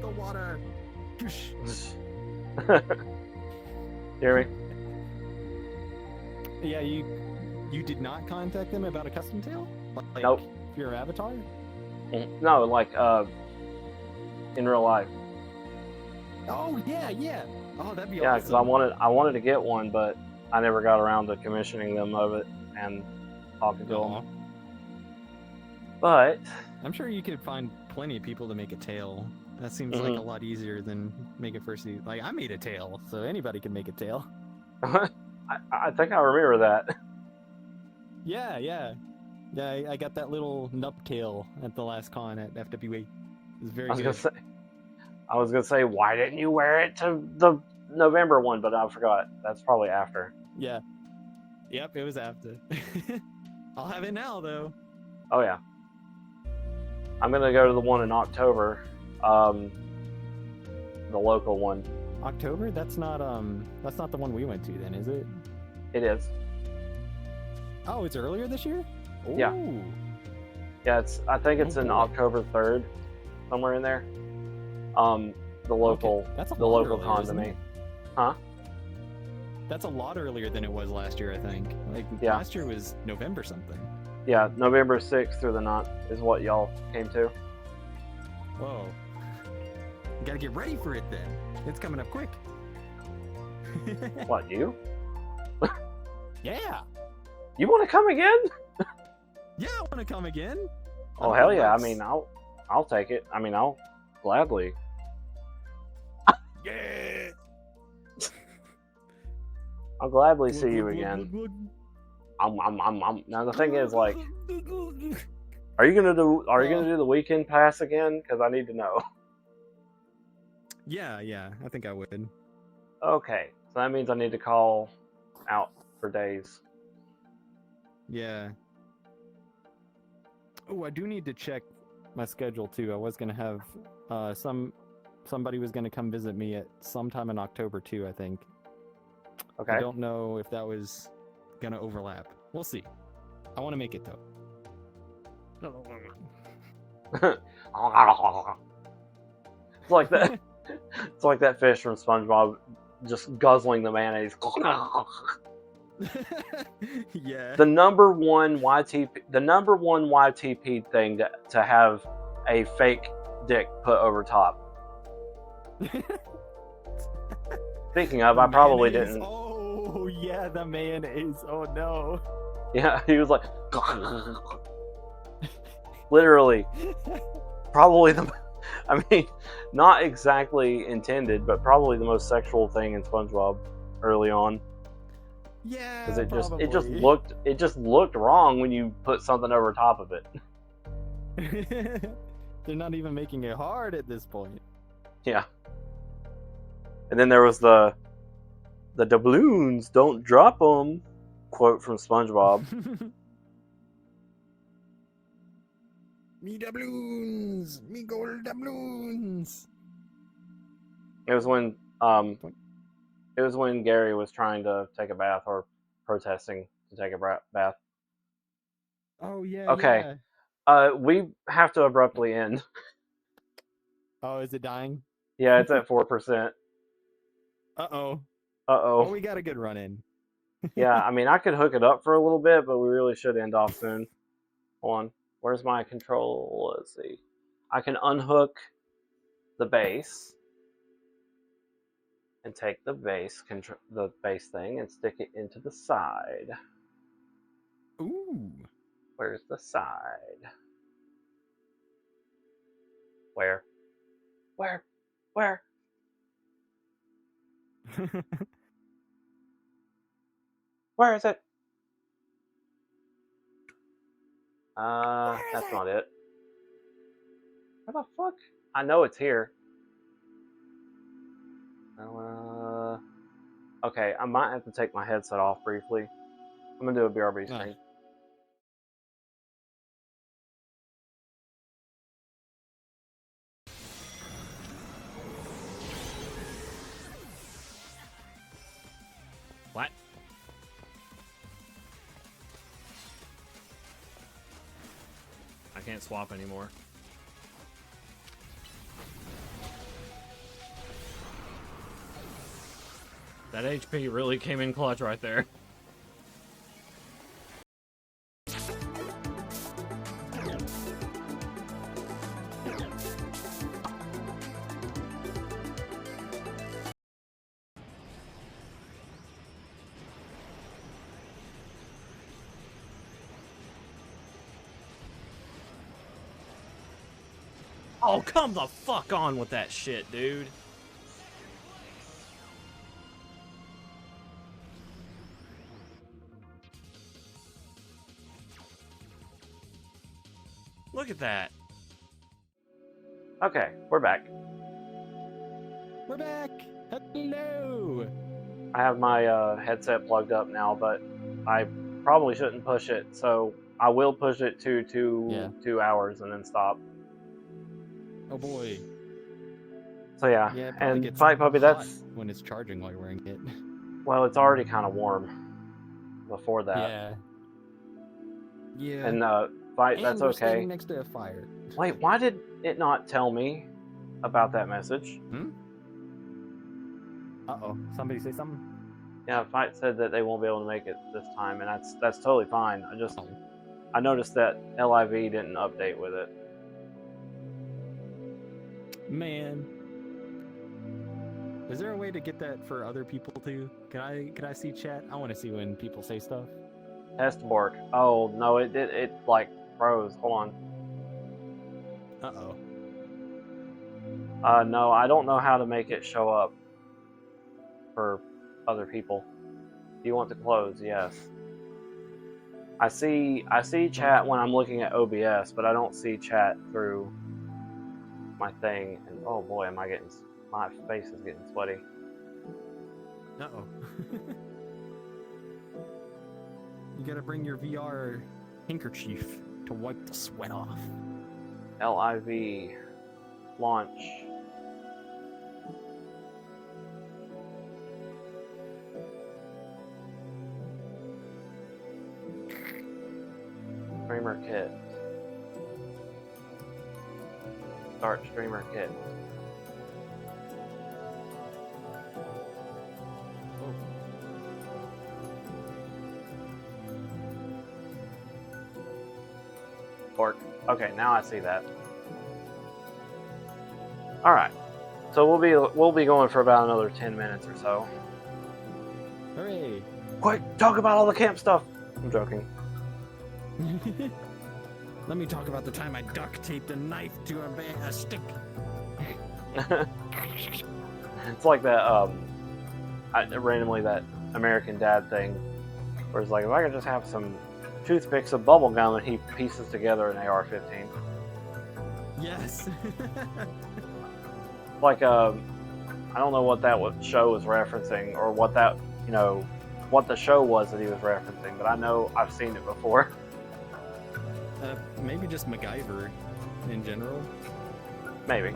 The water. Whoosh. Hear me? Yeah, you did not contact them about a custom tail? Like Nope. your avatar? No, like in real life. Oh yeah, yeah. Oh, that'd be Yeah, awesome. because I wanted to get one, but I never got around to commissioning them of it and talking to Aw. them. But I'm sure you could find plenty of people to make a tail. That seems like a lot easier than making first. Like I made a tail, so anybody can make a tail. I think I remember that. Yeah, yeah, yeah. I got that little nup tail at the last con at FWA. It was very I good. was gonna say, why didn't you wear it to the November one? But I forgot. That's probably after. Yeah. Yep, it was after. I'll have it now though. Oh yeah. I'm gonna go to the one in October, the local one. October? That's not the one we went to then, is it? It is. Oh, it's earlier this year? Yeah. Ooh. Yeah, I think it's Oh, in boy. October 3rd, somewhere in there. The local, Okay. That's a the lot local earlier, con to isn't me. it? Huh? That's a lot earlier than it was last year, I think. Like Yeah. last year was November something. Yeah, November 6th through the 9th is what y'all came to. Whoa. You gotta get ready for it then. It's coming up quick. What, you? Yeah. You want to come again? Yeah, I wanna come again. Oh I'm hell yeah! I nuts. mean, I'll take it. I mean, I'll gladly. Yeah. I'll gladly see you again. Now the thing is, like, are you gonna do the weekend pass again? Because I need to know. Yeah, I think I would. Okay, so that means I need to call out for days. Yeah. Oh, I do need to check my schedule too. I was gonna have somebody was gonna come visit me at sometime in October too, I think. Okay. I don't know if that was gonna overlap. We'll see. I want to make it though. It's like that. It's like that fish from SpongeBob, just guzzling the mayonnaise. Yeah. The number one YTP thing to have a fake dick put over top. Speaking of, I probably Mayonnaise? didn't. Oh, yeah, the mayonnaise. Oh, no. Yeah, he was like, literally, probably the. I mean, not exactly intended, but probably the most sexual thing in SpongeBob early on. Yeah, Because probably. it just looked wrong when you put something over top of it. They're not even making it hard at this point. Yeah. And then there was the doubloons, don't drop them quote from SpongeBob. Me doubloons! Me gold doubloons! It was when Gary was trying to take a bath or protesting to take a bath. Oh, yeah, Okay. yeah. We have to abruptly end. Oh, is it dying? Yeah, it's at 4%. Uh-oh. Uh-oh. Well, we got a good run in. Yeah, I mean, I could hook it up for a little bit, but we really should end off soon. Hold on. Where's my control? Let's see. I can unhook the base and take the base thing and stick it into the side. Ooh. Where's the side? Where? Where? Where is it? That's not it. Where the fuck? I know it's here. Okay, I might have to take my headset off briefly. I'm gonna do a BRB Nice. stream. What? I can't swap anymore. That HP really came in clutch right there. Oh, come the fuck on with that shit, dude. Look at that. Okay, we're back. We're back! Hello! I have my headset plugged up now, but I probably shouldn't push it, so I will push it to 2 hours and then stop. Oh boy. So yeah, Yeah, it probably and gets Fight Puppy, hot that's, when it's charging while you're wearing it. well, it's already kind of warm before that. Yeah. Yeah. And Fight, And that's we're okay. standing next to a fire. Wait, why did it not tell me about that message? Uh-oh. Somebody say something? Yeah, Fight said that they won't be able to make it this time, and that's totally fine. Oh. I noticed that LIV didn't update with it. Man. Is there a way to get that for other people too? Can I see chat? I want to see when people say stuff. Test bork. Oh no, it like froze. Hold on. Uh-oh. No, I don't know how to make it show up for other people. Do you want to close? Yes. I see chat when I'm looking at OBS, but I don't see chat through my thing. And oh boy, my face is getting sweaty. Uh-oh. You gotta bring your VR handkerchief to wipe the sweat off. LIV launch. Streamer kit. Start streamer kit. Oh. fork. Okay, now I see that. All right, so we'll be going for about another 10 minutes or so. Hooray! Quick, talk about all the camp stuff. I'm joking. Let me talk about the time I duct taped a knife to a stick. It's like that randomly that American Dad thing, where it's like, if I could just have some toothpicks of bubble gum, and he pieces together an AR-15. Yes. Like I don't know what that show was referencing, or what that what the show was that he was referencing, but I know I've seen it before. Maybe just MacGyver in general. Maybe.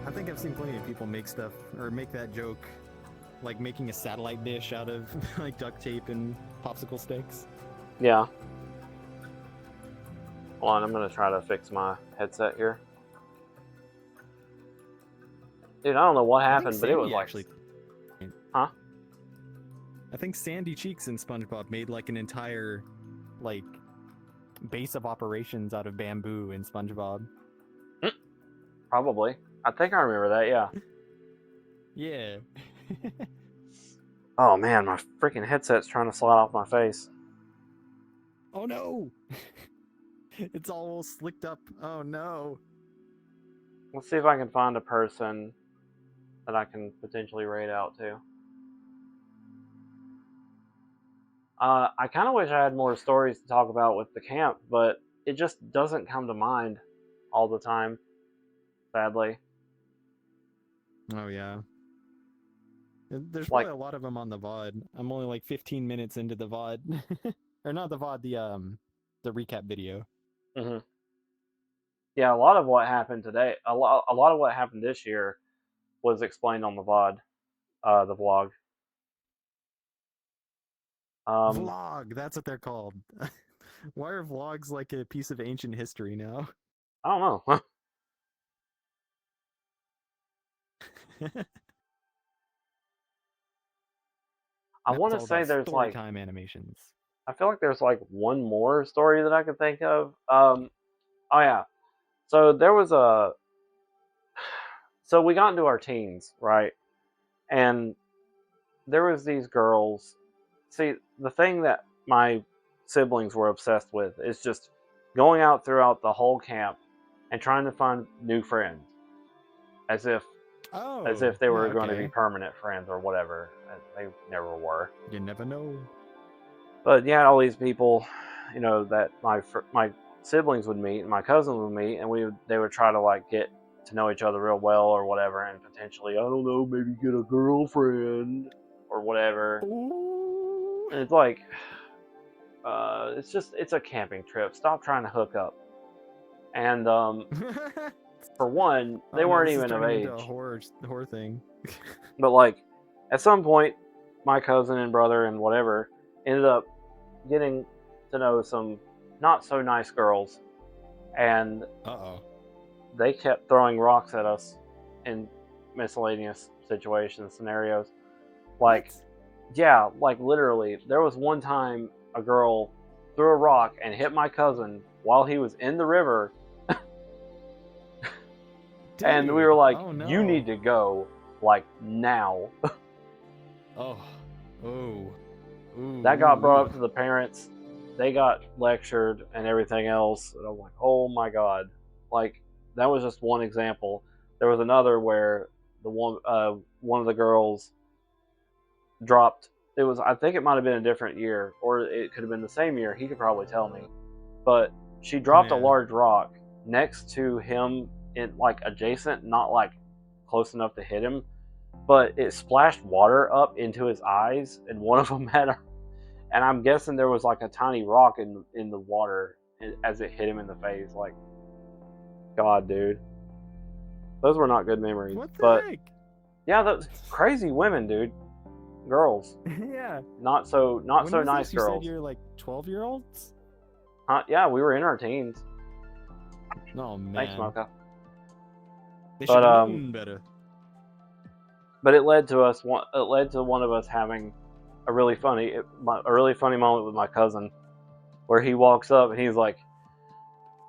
I think I've seen plenty of people make stuff or make that joke, like making a satellite dish out of like duct tape and popsicle sticks. Yeah. Hold on, I'm gonna try to fix my headset here. Dude, I don't know what happened, but it was like... Huh? I think Sandy Cheeks in SpongeBob made like an entire, like, base of operations out of bamboo in SpongeBob. Probably. I think I remember that, yeah. Yeah. Oh man, my freaking headset's trying to slide off my face. Oh no! It's all slicked up. Oh no. Let's see if I can find a person that I can potentially raid out to. I kind of wish I had more stories to talk about with the camp, but it just doesn't come to mind all the time, sadly. Oh yeah. There's Like- probably a lot of them on the VOD. I'm only like 15 minutes into the VOD. Or not the VOD, the recap video. Mm-hmm. Yeah, a lot of what happened today, a lot of what happened this year was explained on the VOD, the vlog. Vlog, that's what they're called. Why are vlogs like a piece of ancient history now? I don't know. I Now want it's to all say about there's story like, time animations. I feel like there's like one more story that I could think of. Oh yeah, so there was so we got into our teens, right? And there was these girls. See, the thing that my siblings were obsessed with is just going out throughout the whole camp and trying to find new friends, as if they were going to be permanent friends or whatever. They never were. You never know. But you had all these people, that my siblings would meet and my cousins would meet, and they would try to like get to know each other real well or whatever, and potentially, I don't know, maybe get a girlfriend or whatever. Ooh. And it's like, it's a camping trip. Stop trying to hook up. And for one, they weren't even of age. A horror thing. But like, at some point, my cousin and brother and whatever ended up getting to know some not so nice girls, and they kept throwing rocks at us in miscellaneous scenarios. Like, yeah, like literally, there was one time a girl threw a rock and hit my cousin while he was in the river. Dude, and we were like, oh, no. You need to go, like, now. Oh. Ooh. That got brought up to the parents. They got lectured and everything else. And I'm like, oh my god. Like, that was just one example. There was another where one of the girls dropped. I think it might have been a different year, or it could have been the same year. He could probably tell me. But she dropped a large rock next to him, like adjacent, not like close enough to hit him, but it splashed water up into his eyes, and one of them had and I'm guessing there was like a tiny rock in the water as it hit him in the face. Like, God, dude, those were not good memories. What the heck? Yeah, those crazy women, dude, girls, Yeah. not so When nice was this? girls. You said you're like 12-year-olds? Yeah, we were in our teens. Oh man. Thanks, Mocha. They But, should have known better. But it led to one of us having a really funny moment with my cousin, where he walks up and he's like,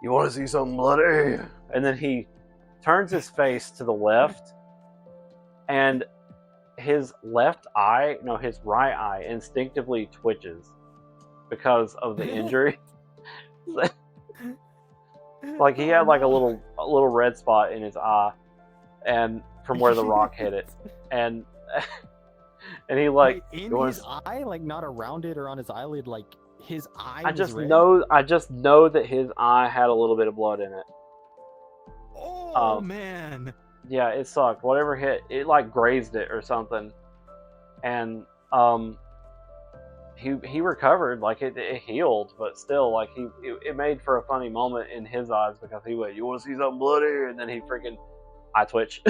"You want to see something bloody?" And then he turns his face to the left, and his his right eye instinctively twitches because of the injury. Like he had like a little red spot in his eye, and from where the rock hit it, and he like Wait, in his eye, like not around it or on his eyelid, like his eye. I was just red? know that his eye had a little bit of blood in it. Oh man. Yeah, it sucked. Whatever hit it, like grazed it or something, and he recovered. Like it healed, but still, like it made for a funny moment in his eyes because he went, "You want to see something bloody?" And then he freaking eye twitch.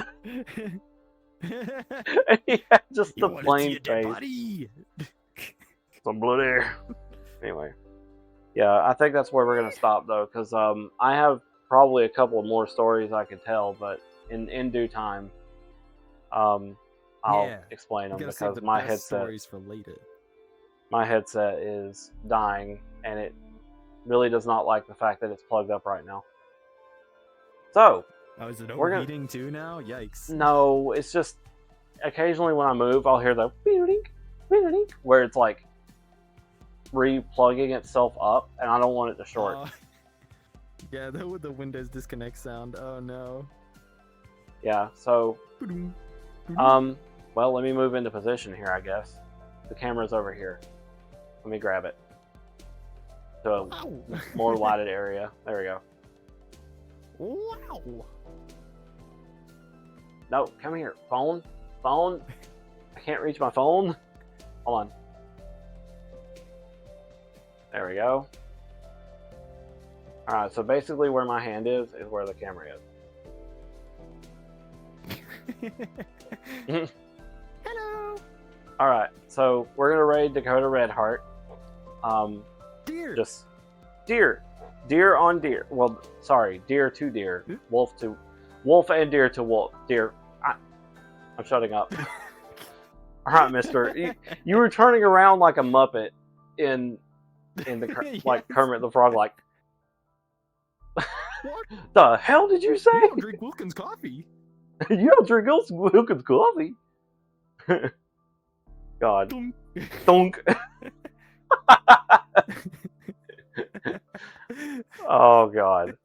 And he had just the plain face. Some bloody. Anyway, yeah, I think that's where we're gonna stop though, because I have probably a couple of more stories I could tell, but in due time, I'll explain them because my headset for later. My headset is dying, and it really does not like the fact that it's plugged up right now. So, Oh, is it we're gonna- overheating too now? Yikes. no, it's just occasionally when I move, I'll hear the beep, where it's like replugging itself up, and I don't want it to short. Yeah, that with the Windows disconnect sound. Oh no. Yeah, so well, let me move into position here, I guess. The camera's over here. Let me grab it to a Wow. more lighted area. There we go. Wow. No, come here. Phone. I can't reach my phone. Hold on. There we go. Alright, so basically where my hand is where the camera is. Hello. Alright, so we're gonna raid Dakota Redheart. Deer. Just deer. Deer on deer. Well, sorry, deer to deer. Wolf and deer to wolf. Deer. I'm shutting up. Alright, mister. You were turning around like a Muppet in the like Yes. Kermit the Frog, like, What? the hell did you say? You don't drink Wilkins coffee. You don't drink Wilkins coffee. God. Dunk. Thunk. Oh God.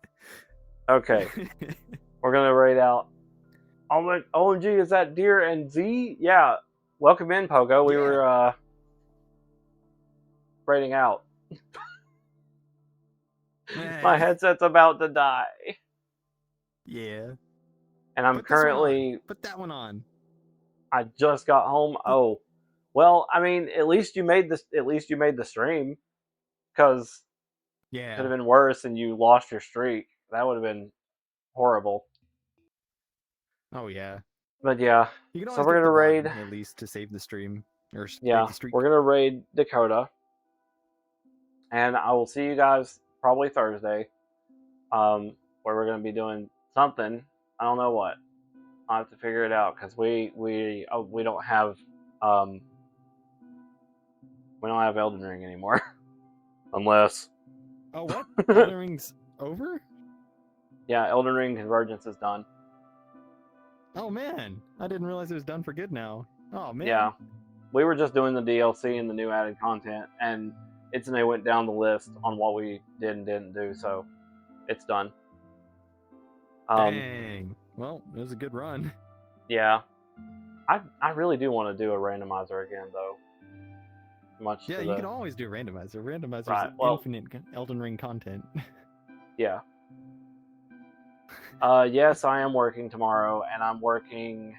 Okay, we're gonna raid out. OMG, is that Deer and Z? Yeah. Welcome in, Pogo. We were raiding out. My headset's about to die. Yeah. And I'm Put this one currently. on. Put that one on. I just got home. Oh, well. I mean, at least you made this. At least you made the stream, because it Yeah. could have been worse, and you lost your streak. That would have been horrible. Oh yeah. But yeah, You can so always we're get gonna the raid. button, at least to save the stream or save Yeah, the streak. we're gonna raid Dakota, and I will see you guys probably Thursday, where we're gonna be doing something. I don't know what. I'll have to figure it out because we don't have Elden Ring anymore, unless Oh what? Elden Ring's over? yeah, Elden Ring Convergence is done. Oh man, I didn't realize it was done for good now. Oh man. Yeah, we were just doing the DLC and the new added content, and Itsune went down the list on what we did and didn't do, so it's done. Dang. Well, it was a good run. Yeah, I really do want to do a randomizer again, though. Much Yeah, to you the can always do randomizer. Randomizer's Right, well- infinite Elden Ring content. yeah. Yes, I am working tomorrow, and I'm working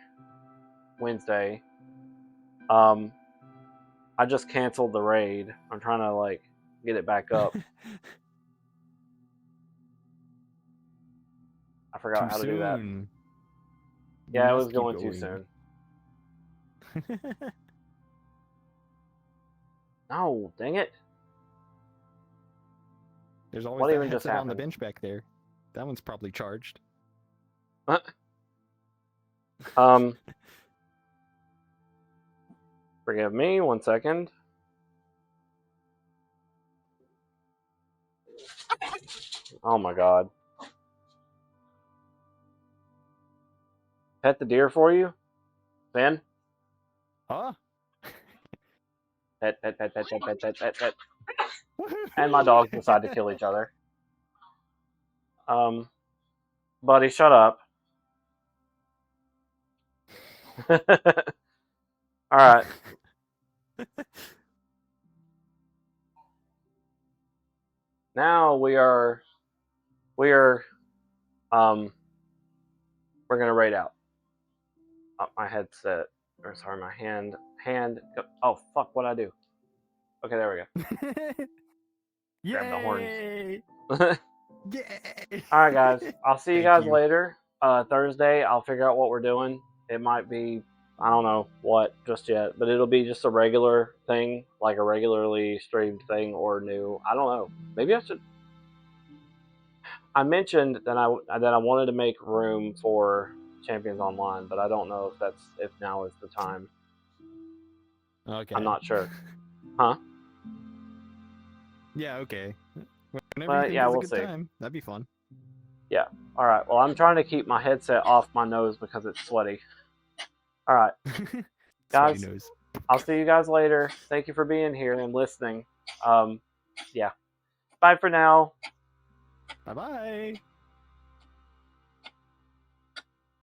Wednesday. I just canceled the raid. I'm trying to like get it back up. I forgot how to do that. You Yeah, it must was keep going too soon. No, dang it. There's always What that even just headset on the happened? bench back there. That one's probably charged. Um, Forgive me, 1 second. Oh my god. Pet the deer for you? Ben? Huh? Pet, pet, pet, pet, pet, pet, pet, pet, pet. And my dogs decide to kill each other. Buddy, shut up. Alright. Now we're gonna raid out. Oh, my headset, or sorry, my hand, oh fuck, what'd I do? Okay, there we Grab the horns. Yay! go. Yay! Alright guys, I'll see you Thank guys later. Thursday, I'll figure out what we're doing. It might be, I don't know what just yet, but it'll be just a regular thing, like a regularly streamed thing, or new. I don't know. Maybe I should. I mentioned that I wanted to make room for Champions Online, but I don't know if now is the time. Okay. I'm not sure. Huh? Yeah, okay. Whenever But, you think yeah, is a we'll good see. time, that'd be fun. All right. Well, I'm trying to keep my headset off my nose because it's sweaty. All right, guys. Sweaty nose. I'll see you guys later. Thank you for being here and listening. Yeah. Bye for now. Bye-bye.